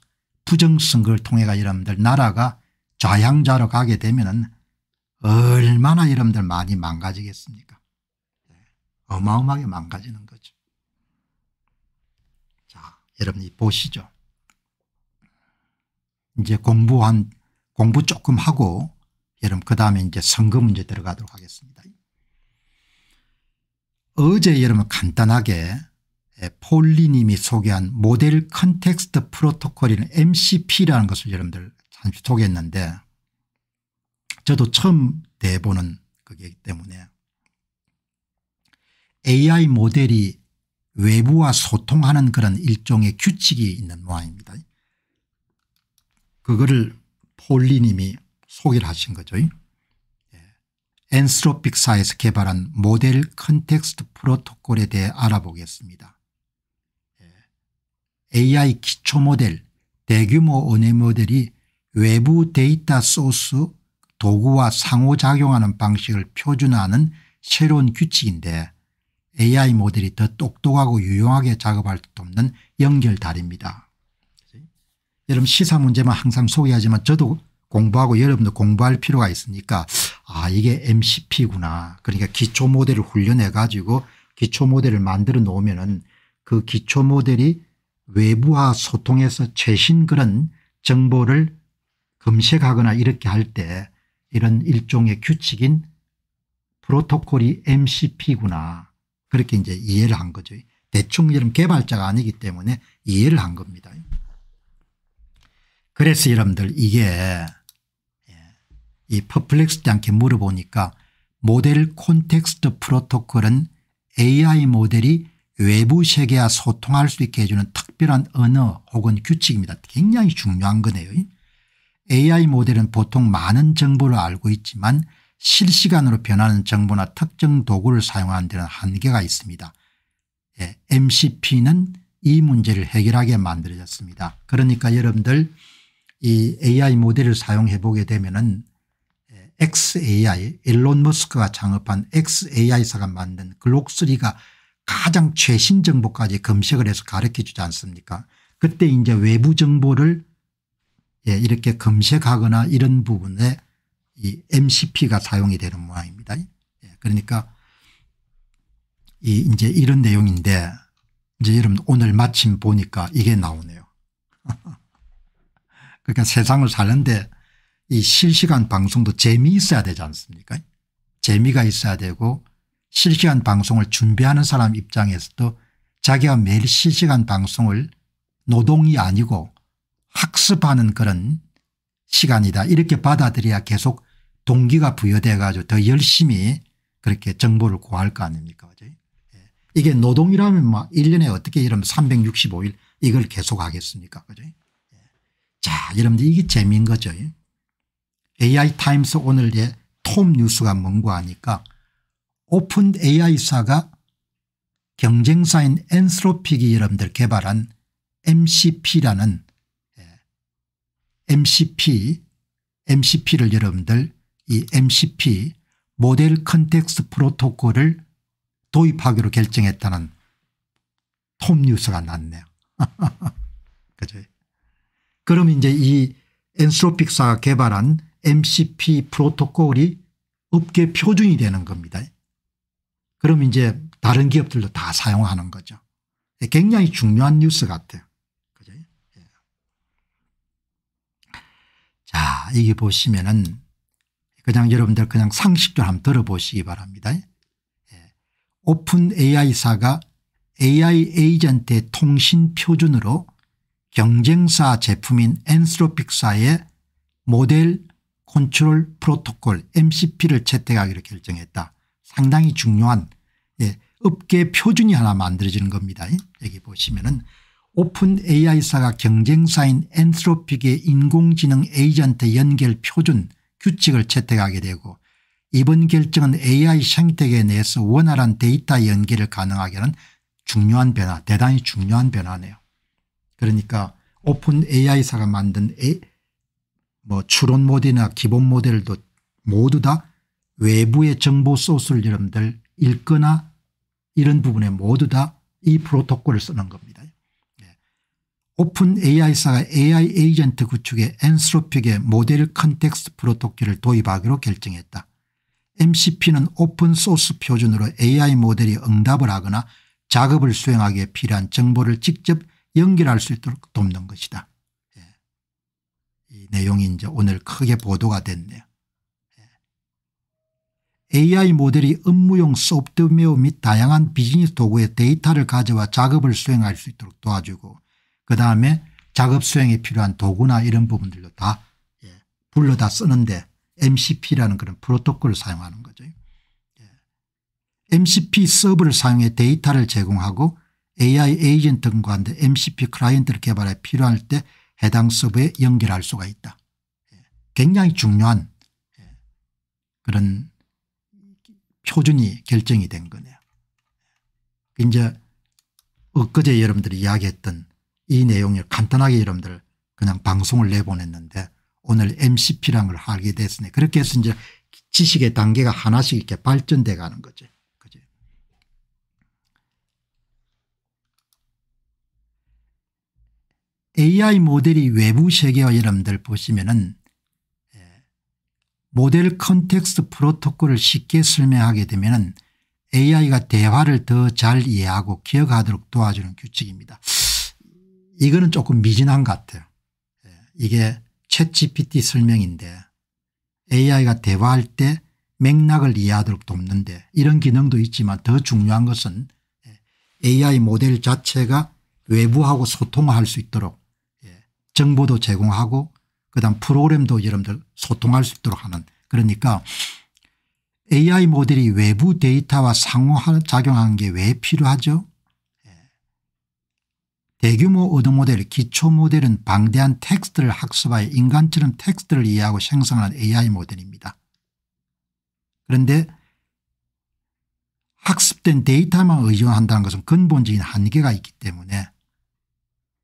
부정선거를 통해 여러분들 나라가 좌향좌로 가게 되면은 얼마나 여러분들 많이 망가지겠습니까. 어마어마하게 망가지는 거죠. 자, 여러분이 보시죠. 이제 공부 조금 하고 여러분 그다음에 이제 선거 문제 들어가도록 하겠습니다. 어제 여러분 간단하게 폴리님이 소개한 모델 컨텍스트 프로토콜인 MCP라는 것을 여러분들 잠시 소개했는데 저도 처음 대보는 거기 때문에 AI 모델이 외부와 소통하는 그런 일종의 규칙이 있는 모양입니다. 그거를 폴리님이 소개를 하신 거죠. 엔스로픽사에서 개발한 모델 컨텍스트 프로토콜에 대해 알아보겠습니다. AI 기초 모델 대규모 언어 모델이 외부 데이터 소스 도구와 상호작용하는 방식을 표준화하는 새로운 규칙인데 AI 모델이 더 똑똑하고 유용하게 작업할 수 없는 연결다리입니다. 여러분 시사 문제만 항상 소개하지만 저도 공부하고 여러분도 공부할 필요가 있으니까 아 이게 MCP구나. 그러니까 기초 모델을 훈련해 가지고 기초 모델을 만들어 놓으면은 그 기초 모델이 외부와 소통해서 최신 그런 정보를 검색하거나 이렇게 할 때 이런 일종의 규칙인 프로토콜이 MCP구나. 그렇게 이제 이해를 한 거죠. 대충 여러분 개발자가 아니기 때문에 이해를 한 겁니다. 그래서 여러분들 이게 이 퍼플렉스지 않게 물어보니까 모델 콘텍스트 프로토콜은 AI 모델이 외부 세계와 소통할 수 있게 해주는 특별한 언어 혹은 규칙입니다. 굉장히 중요한 거네요. AI 모델은 보통 많은 정보를 알고 있지만 실시간으로 변하는 정보나 특정 도구를 사용하는 데는 한계가 있습니다. MCP는 이 문제를 해결하게 만들어졌습니다. 그러니까 여러분들 이 AI 모델을 사용해 보게 되면은 XAI 일론 머스크가 창업한 XAI사가 만든 글록3가 가장 최신 정보까지 검색을 해서 가르쳐 주지 않습니까? 그때 이제 외부 정보를 이렇게 검색하거나 이런 부분에 이 MCP가 사용이 되는 모양입니다. 그러니까 이제 이런 내용인데 이제 여러분 오늘 마침 보니까 이게 나오네요. 그러니까 세상을 사는데 이 실시간 방송도 재미있어야 되지 않습니까? 재미가 있어야 되고 실시간 방송을 준비하는 사람 입장에서도 자기가 매일 실시간 방송을 노동이 아니고 학습하는 그런 시간이다 이렇게 받아들여야 계속 동기가 부여돼 가지고 더 열심히 그렇게 정보를 구할 거 아닙니까? 이게 노동이라면 막 1년에 어떻게 이러면 365일 이걸 계속 하겠습니까? 그죠? 자, 여러분들 이게 재미인 거죠. AI 타임스 오늘의 톱 뉴스가 뭔가 하니까 오픈 AI사가 경쟁사인 엔스로픽이 여러분들 개발한 MCP라는 MCP를 여러분들 이 MCP 모델 컨텍스트 프로토콜을 도입하기로 결정했다는 톱 뉴스가 났네요. 그죠? 그럼 이제 이 엔스로픽사가 개발한 MCP 프로토콜이 업계 표준이 되는 겁니다. 그럼 이제 다른 기업들도 다 사용하는 거죠. 굉장히 중요한 뉴스 같아요. 그죠? 자, 이게 보시면은 그냥 여러분들 그냥 상식적으로 한번 들어보시기 바랍니다. 오픈 AI사가 AI 에이전트의 통신 표준으로 경쟁사 제품인 엔스로픽사의 모델 컨트롤 프로토콜 MCP를 채택하기로 결정했다. 상당히 중요한 업계 표준이 하나 만들어지는 겁니다. 여기 보시면은 오픈 AI사가 경쟁사인 엔스로픽의 인공지능 에이전트 연결 표준 규칙을 채택하게 되고 이번 결정은 AI 생태계 내에서 원활한 데이터 연결을 가능하게 하는 중요한 변화, 대단히 중요한 변화네요. 그러니까 오픈 AI사가 만든 추론 모델이나 기본 모델도 모두 다 외부의 정보 소스를 여러분들 읽거나 이런 부분에 모두 다 이 프로토콜을 쓰는 겁니다. 오픈 AI사가 AI 에이전트 구축에 엔스로픽의 모델 컨텍스트 프로토콜을 도입하기로 결정했다. MCP는 오픈소스 표준으로 AI 모델이 응답을 하거나 작업을 수행하기에 필요한 정보를 직접 연결할 수 있도록 돕는 것이다. 이 내용이 이제 오늘 크게 보도가 됐네요. AI 모델이 업무용 소프트웨어 및 다양한 비즈니스 도구의 데이터를 가져와 작업을 수행할 수 있도록 도와주고 그다음에 작업 수행에 필요한 도구나 이런 부분들도 다 불러다 쓰는데 MCP라는 그런 프로토콜을 사용하는 거죠. MCP 서버를 사용해 데이터를 제공하고 AI 에이전트과 MCP 클라이언트를 개발해 필요할 때 해당 서버에 연결할 수가 있다. 굉장히 중요한 그런 표준이 결정이 된 거네요. 이제 엊그제 여러분들이 이야기했던 이 내용을 간단하게 여러분들 그냥 방송을 내보냈는데 오늘 MCP라는 걸 알게 됐으니 그렇게 해서 이제 지식의 단계가 하나씩 이렇게 발전돼 가는 거죠. 그죠? AI 모델이 외부 세계와 여러분들 보시면은 모델 컨텍스트 프로토콜을 쉽게 설명하게 되면은 AI가 대화를 더 잘 이해하고 기억하도록 도와주는 규칙입니다. 이거는 조금 미진한 것 같아요. 이게 챗GPT 설명인데 AI가 대화할 때 맥락을 이해하도록 돕는데 이런 기능도 있지만 더 중요한 것은 AI 모델 자체가 외부하고 소통할 수 있도록 정보도 제공하고 그다음 프로그램도 여러분들 소통할 수 있도록 하는 그러니까 AI 모델이 외부 데이터와 상호작용하는 게 왜 필요하죠? 대규모 언어 모델 기초 모델은 방대한 텍스트를 학습하여 인간처럼 텍스트를 이해하고 생성하는 AI 모델입니다. 그런데 학습된 데이터만 의존한다는 것은 근본적인 한계가 있기 때문에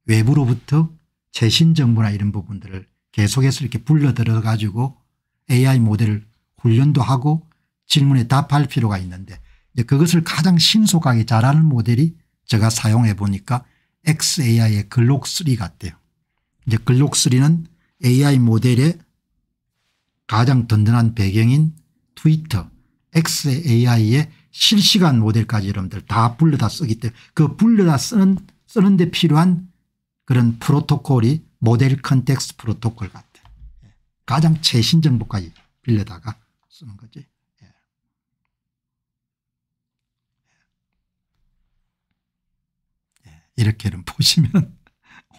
외부로부터 최신 정보나 이런 부분들을 계속해서 이렇게 불러들여 가지고 AI 모델을 훈련도 하고 질문에 답할 필요가 있는데 이제 그것을 가장 신속하게 잘하는 모델이 제가 사용해 보니까 XAI의 글록3 같대요. 이제 글록3는 AI 모델의 가장 든든한 배경인 트위터 XAI의 실시간 모델까지 여러분들 다 불러다 쓰기 때문에 그 불러다 쓰는 데 필요한 그런 프로토콜이 모델 컨텍스트 프로토콜 같아요. 가장 최신 정보까지 빌려다가 쓰는 거지. 이렇게 보시면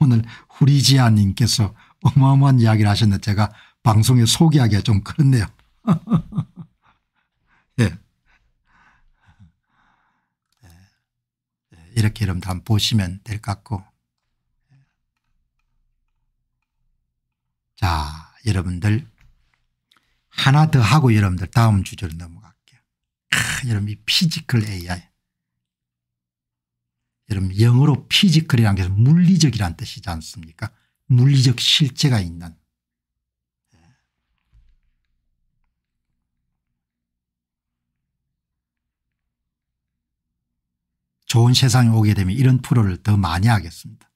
오늘 후리지아 님께서 어마어마한 이야기를 하셨는데 제가 방송에 소개하기가 좀 그렇네요. 예. 이렇게 여러분들 한번 보시면 될 것 같고. 자, 여러분들 하나 더 하고 여러분들 다음 주제로 넘어갈게요. 여러분 이 피지컬 AI. 여러분 영어로 피지컬이라는 게 물리적이라는 뜻이지 않습니까? 물리적 실체가 있는. 좋은 세상에 오게 되면 이런 프로를 더 많이 하겠습니다.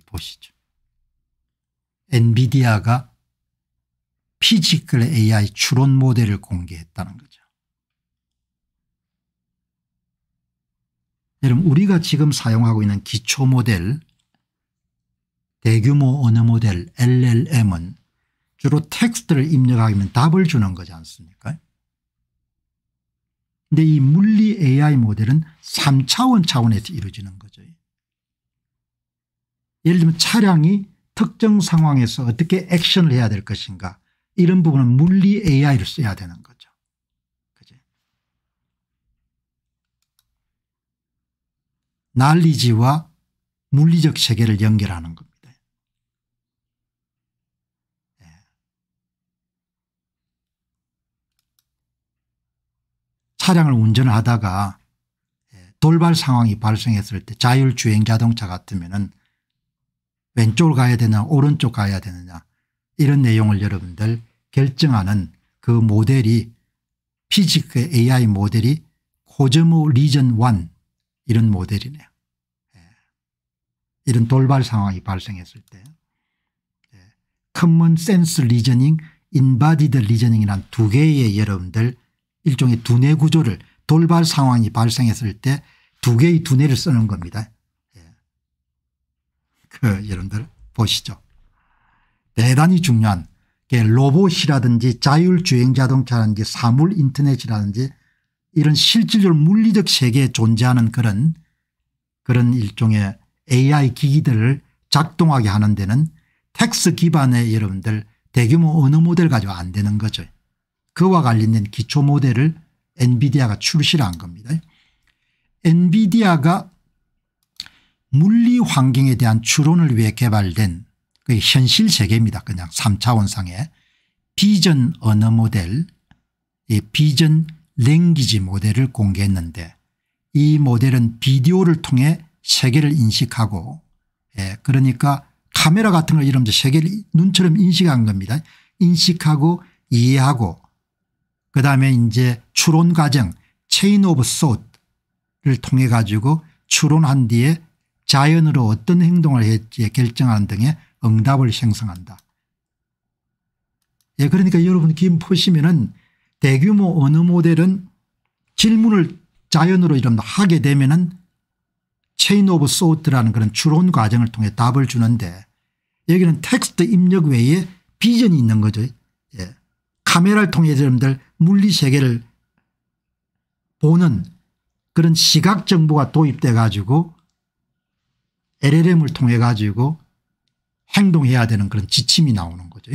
보시죠. 엔비디아가 피지컬 AI 추론 모델을 공개했다는 거죠. 여러분 우리가 지금 사용하고 있는 기초 모델 대규모 언어 모델 LLM은 주로 텍스트를 입력하면 답을 주는 거지 않습니까? 그런데 이 물리 AI 모델은 3차원 차원에서 이루어지는 거죠. 예를 들면 차량이 특정 상황에서 어떻게 액션을 해야 될 것인가 이런 부분은 물리 AI를 써야 되는 거죠. 그죠? 날리지와 물리적 세계를 연결하는 겁니다. 차량을 운전을 하다가 돌발 상황이 발생했을 때 자율주행 자동차 같으면은 왼쪽을 가야 되나 오른쪽 가야 되느냐 이런 내용을 여러분들 결정하는 그 모델이 피지컬 AI 모델이 코즈모 리전 1 이런 모델이네요. 이런 돌발 상황이 발생했을 때 커먼 센스 리저닝 인바디드 리저닝이라는 두 개의 여러분들 일종의 두뇌 구조를 돌발 상황이 발생했을 때 두 개의 두뇌를 쓰는 겁니다. 여러분들 보시죠. 대단히 중요한 로봇이라든지 자율주행 자동차라든지 사물 인터넷이라든지 이런 실질적으로 물리적 세계에 존재하는 그런 일종의 AI 기기들을 작동하게 하는 데는 텍스트 기반의 여러분들 대규모 언어 모델 가지고 안 되는 거죠. 그와 관련된 기초 모델을 엔비디아가 출시를 한 겁니다. 엔비디아가 물리 환경에 대한 추론을 위해 개발된 그 현실 세계입니다. 그냥 3차원상의 비전 언어 모델 비전 랭귀지 모델을 공개했는데 이 모델은 비디오를 통해 세계를 인식하고 그러니까 카메라 같은 걸 이러면서 세계를 눈처럼 인식한 겁니다. 인식하고 이해하고 그다음에 이제 추론 과정 체인 오브 솥을 통해 가지고 추론한 뒤에 자연으로 어떤 행동을 할지 결정하는 등의 응답을 생성한다. 그러니까 여러분 지금 보시면은 대규모 언어 모델은 질문을 자연으로 이런 하게 되면은 체인 오브 소트라는 그런 추론 과정을 통해 답을 주는데 여기는 텍스트 입력 외에 비전이 있는 거죠. 카메라를 통해 여러분들 물리 세계를 보는 그런 시각 정보가 도입돼 가지고 LLM을 통해 가지고 행동해야 되는 그런 지침이 나오는 거죠.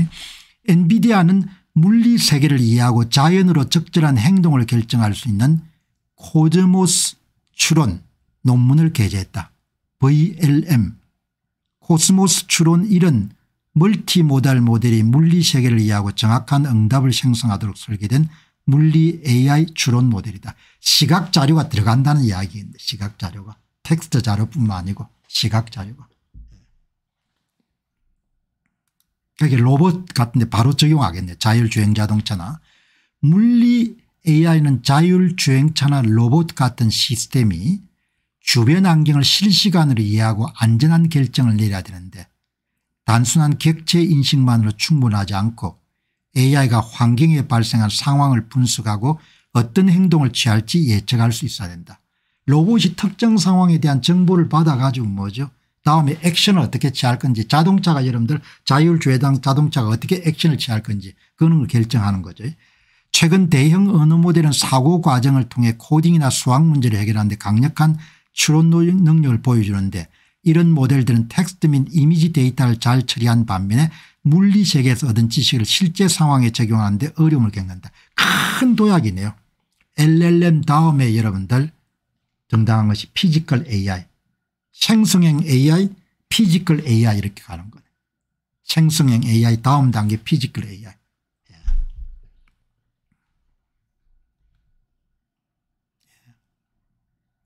엔비디아는 물리 세계를 이해하고 자연으로 적절한 행동을 결정할 수 있는 코즈모스 추론 논문을 게재했다. VLM 코스모스 추론 1은 멀티모달 모델이 물리 세계를 이해하고 정확한 응답을 생성하도록 설계된 물리 AI 추론 모델이다. 시각 자료가 들어간다는 이야기인데 시각 자료가 텍스트 자료뿐만 아니고 시각 자료가. 그러니까 로봇 같은데 바로 적용하겠네. 자율주행 자동차나 물리 AI는 자율주행차나 로봇 같은 시스템이 주변 환경을 실시간으로 이해하고 안전한 결정을 내려야 되는데 단순한 객체 인식만으로 충분하지 않고 AI가 환경에 발생한 상황을 분석하고 어떤 행동을 취할지 예측할 수 있어야 된다. 로봇이 특정 상황에 대한 정보를 받아가지고 뭐죠? 다음에 액션을 어떻게 취할 건지 자동차가 여러분들 자율주행 자동차가 어떻게 액션을 취할 건지 그런 걸 결정하는 거죠. 최근 대형 언어 모델은 사고 과정을 통해 코딩이나 수학 문제를 해결하는 데 강력한 추론 능력을 보여주는데 이런 모델들은 텍스트 및 이미지 데이터를 잘 처리한 반면에 물리세계에서 얻은 지식을 실제 상황에 적용하는 데 어려움을 겪는다. 큰 도약이네요. LLM 다음에 여러분들 정당한 것이 피지컬 AI, 생성형 AI, 피지컬 AI 이렇게 가는 거예요. 생성형 AI 다음 단계 피지컬 AI.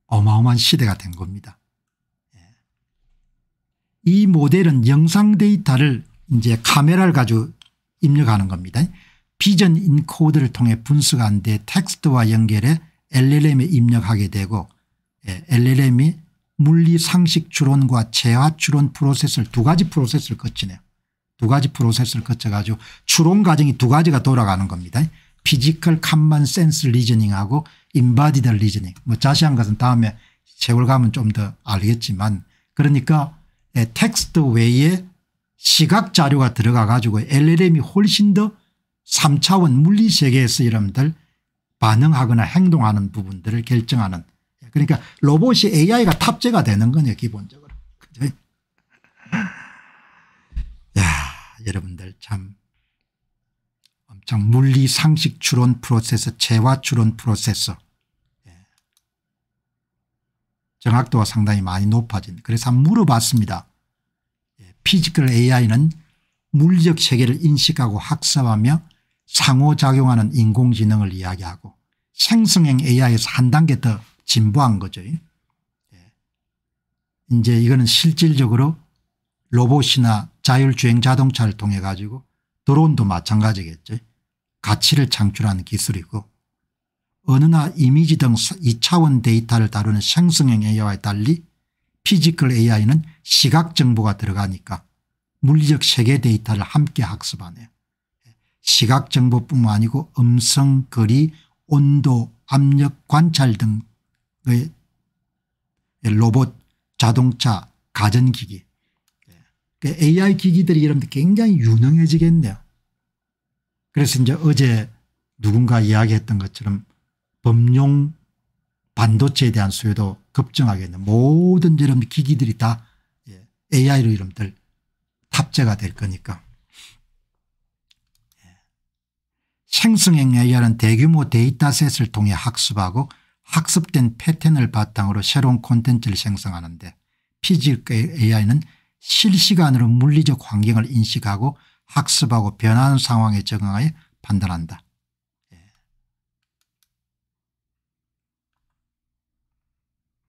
어마어마한 시대가 된 겁니다. 이 모델은 영상 데이터를 이제 카메라를 가지고 입력하는 겁니다. 비전 인코드를 통해 분석한 뒤 텍스트와 연결해 LLM에 입력하게 되고 LLM이 물리 상식 추론과 재화 추론 프로세스를 두 가지 프로세스를 거치네요. 두 가지 프로세스를 거쳐가지고 추론 과정이 두 가지가 돌아가는 겁니다. 피지컬 컴먼 센스 리저닝하고 인바디드 리저닝. 뭐 자세한 것은 다음에 세월 가면 좀 더 알겠지만 그러니까 텍스트 외에 시각 자료가 들어가 가지고 LLM이 훨씬 더 3차원 물리 세계에서 여러분들 반응하거나 행동하는 부분들을 결정하는 그러니까 로봇이 AI가 탑재가 되는 거네요 기본적으로. 그죠? 야, 여러분들 참 엄청 물리 상식 추론 프로세서 재화 추론 프로세서 정확도가 상당히 많이 높아진 그래서 한번 물어봤습니다. 피지컬 AI는 물리적 세계를 인식하고 학습하며 상호작용하는 인공지능을 이야기하고 생성형 AI에서 한 단계 더 진보한 거죠. 이제 이거는 실질적으로 로봇이나 자율주행 자동차를 통해 가지고 드론도 마찬가지겠죠. 가치를 창출하는 기술이고 언어나 이미지 등 2차원 데이터를 다루는 생성형 AI와 달리 피지컬 AI는 시각 정보가 들어가니까 물리적 세계 데이터를 함께 학습하네요. 시각 정보뿐만 아니고 음성, 거리, 온도, 압력, 관찰 등의 로봇, 자동차, 가전기기 AI 기기들이 여러분들 굉장히 유능해지겠네요. 그래서 이제 어제 누군가 이야기했던 것처럼 범용 반도체에 대한 수요도 급증하겠네. 모든 여러분들 기기들이 다 AI로 여러분들 탑재가 될 거니까. 생성형 AI는 대규모 데이터셋을 통해 학습하고 학습된 패턴을 바탕으로 새로운 콘텐츠를 생성하는데 피지컬 AI는 실시간으로 물리적 환경을 인식하고 학습하고 변하는 상황에 적응하여 판단한다.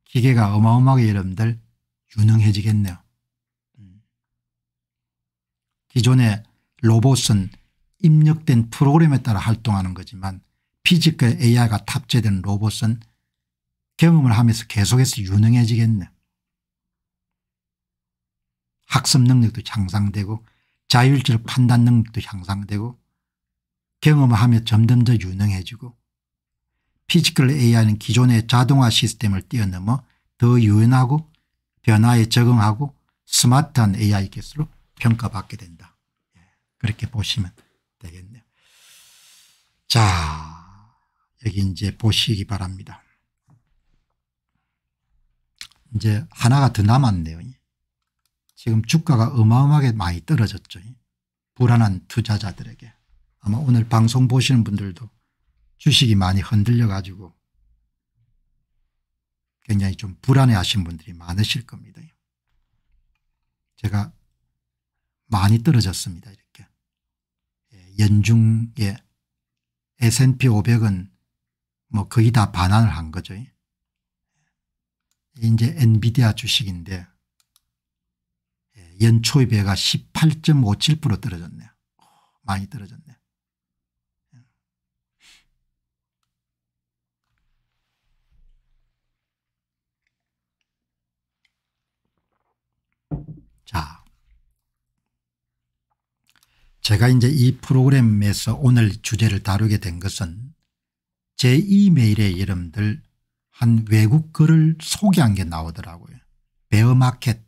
기계가 어마어마하게 여러분들 유능해지겠네요. 기존의 로봇은 입력된 프로그램에 따라 활동하는 거지만 피지컬 AI가 탑재된 로봇은 경험을 하면서 계속해서 유능해지겠네요. 학습 능력도 향상되고 자율적 판단 능력도 향상되고 경험을 하며 점점 더 유능해지고 피지컬 AI는 기존의 자동화 시스템을 뛰어넘어 더 유연하고 변화에 적응하고 스마트한 AI 기술로 평가받게 된다. 그렇게 보시면 되겠네요. 자, 여기 이제 보시기 바랍니다. 이제 하나가 더 남았네요. 지금 주가가 어마어마하게 많이 떨어졌죠. 불안한 투자자들에게. 아마 오늘 방송 보시는 분들도 주식이 많이 흔들려 가지고 굉장히 좀 불안해하신 분들이 많으실 겁니다. 제가 많이 떨어졌습니다. 이렇게 연중에 S&P 500은 뭐 거의 다 반환을 한 거죠. 이제 엔비디아 주식인데 연초에 비해가 18.57% 떨어졌네요. 많이 떨어졌네요. 자, 제가 이제 이 프로그램에서 오늘 주제를 다루게 된 것은 제 이메일에 여러분들 한 외국 거를 소개한 게 나오더라고요. 베어마켓,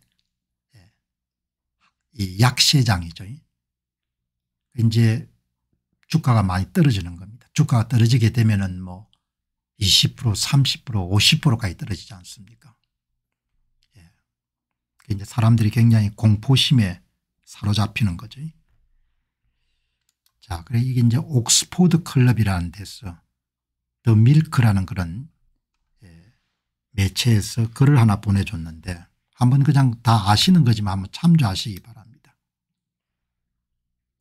이 약세장이죠. 이제 주가가 많이 떨어지는 겁니다. 주가가 떨어지게 되면은 뭐 20% 30% 50%까지 떨어지지 않습니까? 예. 이제 사람들이 굉장히 공포심에 사로잡히는 거죠. 자, 그래 이게 이제 옥스포드 클럽이라는 데서 더 밀크라는 그런 매체에서 글을 하나 보내줬는데 한번 그냥 다 아시는 거지만 한번 참조하시기 바랍니다.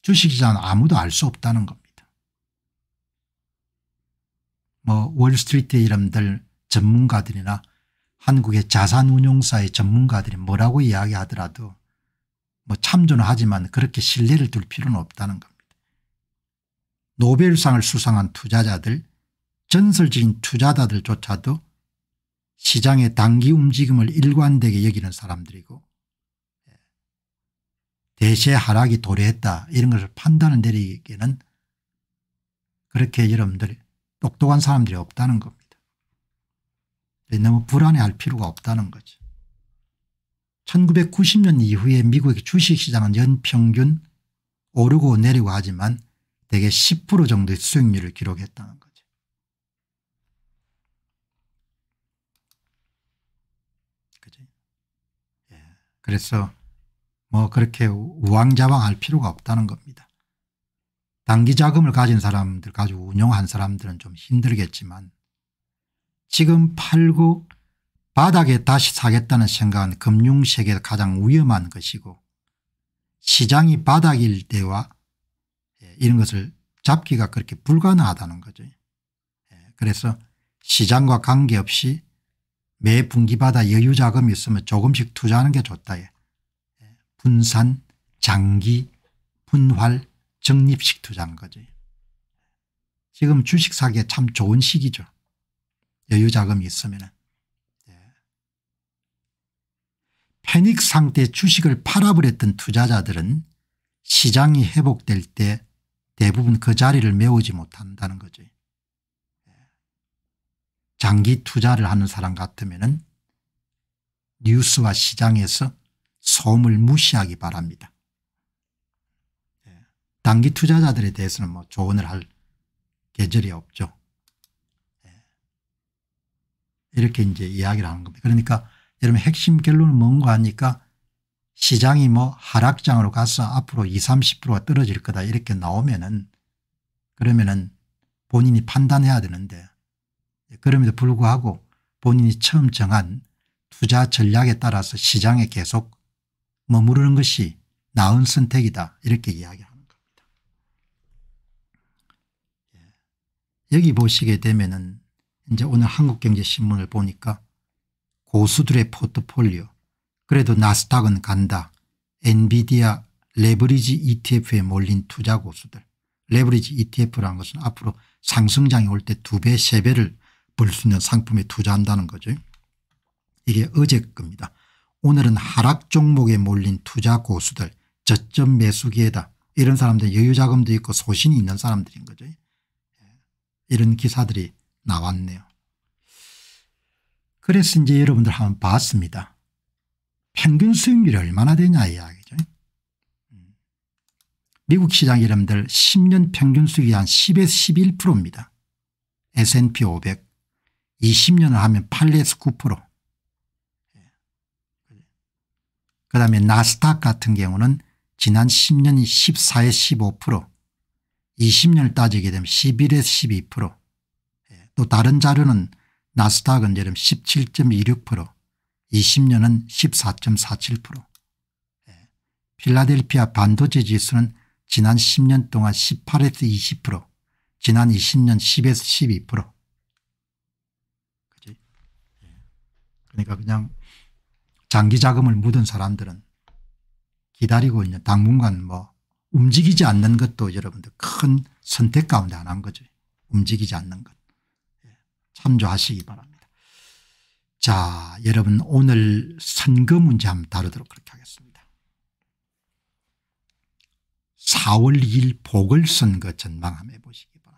주식시장은 아무도 알 수 없다는 겁니다. 뭐 월스트리트의 이름들 전문가들이나 한국의 자산운용사의 전문가들이 뭐라고 이야기하더라도 뭐 참조는 하지만 그렇게 신뢰를 둘 필요는 없다는 겁니다. 노벨상을 수상한 투자자들, 전설적인 투자자들조차도 시장의 단기 움직임을 일관되게 여기는 사람들이고 대세 하락이 도래했다 이런 것을 판단을 내리기에는 그렇게 여러분들 똑똑한 사람들이 없다는 겁니다. 너무 불안해할 필요가 없다는 거죠. 1990년 이후에 미국의 주식시장은 연평균 오르고 내리고 하지만 대개 10% 정도의 수익률을 기록했다는 거죠. 그죠? 예. 그래서 뭐 그렇게 우왕좌왕할 필요가 없다는 겁니다. 단기 자금을 가진 사람들 가지고 운용한 사람들은 좀 힘들겠지만 지금 팔고 바닥에 다시 사겠다는 생각은 금융세계에서 가장 위험한 것이고 시장이 바닥일 때와 이런 것을 잡기가 그렇게 불가능하다는 거죠. 그래서 시장과 관계없이 매 분기마다 여유 자금이 있으면 조금씩 투자하는 게 좋다. 분산, 장기, 분할, 적립식 투자하는 거죠. 지금 주식 사기에 참 좋은 시기죠. 여유 자금이 있으면. 패닉 상태 주식을 팔아버렸던 투자자들은 시장이 회복될 때 대부분 그 자리를 메우지 못한다는 거죠. 장기 투자를 하는 사람 같으면은 뉴스와 시장에서 소음을 무시하기 바랍니다. 단기 투자자들에 대해서는 뭐 조언을 할 계절이 없죠. 이렇게 이제 이야기를 하는 겁니다. 그러니까 여러분 핵심 결론은 뭔가 하니까 시장이 뭐 하락장으로 가서 앞으로 20, 30%가 떨어질 거다 이렇게 나오면은 그러면은 본인이 판단해야 되는데 그럼에도 불구하고 본인이 처음 정한 투자 전략에 따라서 시장에 계속 머무르는 것이 나은 선택이다 이렇게 이야기하는 겁니다. 여기 보시게 되면은 이제 오늘 한국경제신문을 보니까 고수들의 포트폴리오 그래도 나스닥은 간다. 엔비디아 레버리지 ETF에 몰린 투자 고수들. 레버리지 ETF라는 것은 앞으로 상승장이 올 때 2배 3배를 벌 수 있는 상품에 투자한다는 거죠. 이게 어제 겁니다. 오늘은 하락 종목에 몰린 투자 고수들 저점 매수기에다 이런 사람들 여유자금도 있고 소신이 있는 사람들인 거죠. 이런 기사들이 나왔네요. 그래서 이제 여러분들 한번 봤습니다. 평균 수익률이 얼마나 되냐 이야기죠. 미국 시장 여러분들 10년 평균 수익이 한 10에서 11%입니다. S&P 500 20년을 하면 8에서 9%. 그다음에 나스닥 같은 경우는 지난 10년이 14에서 15% 20년을 따지게 되면 11에서 12%. 또 다른 자료는 나스닥은 여러분 17.26% 20년은 14.47%. 필라델피아 반도체 지수는 지난 10년 동안 18에서 20% 지난 20년 10에서 12%. 그지? 그러니까 그냥 장기 자금을 묻은 사람들은 기다리고 있는, 당분간 뭐 움직이지 않는 것도 여러분들 큰 선택 가운데 하나인 거죠. 움직이지 않는 것. 참조하시기 바랍니다. 자, 여러분 오늘 선거 문제 한번 다루도록 그렇게 하겠습니다. 4월 2일 보궐선거 전망 한번 해보시기 바랍니다.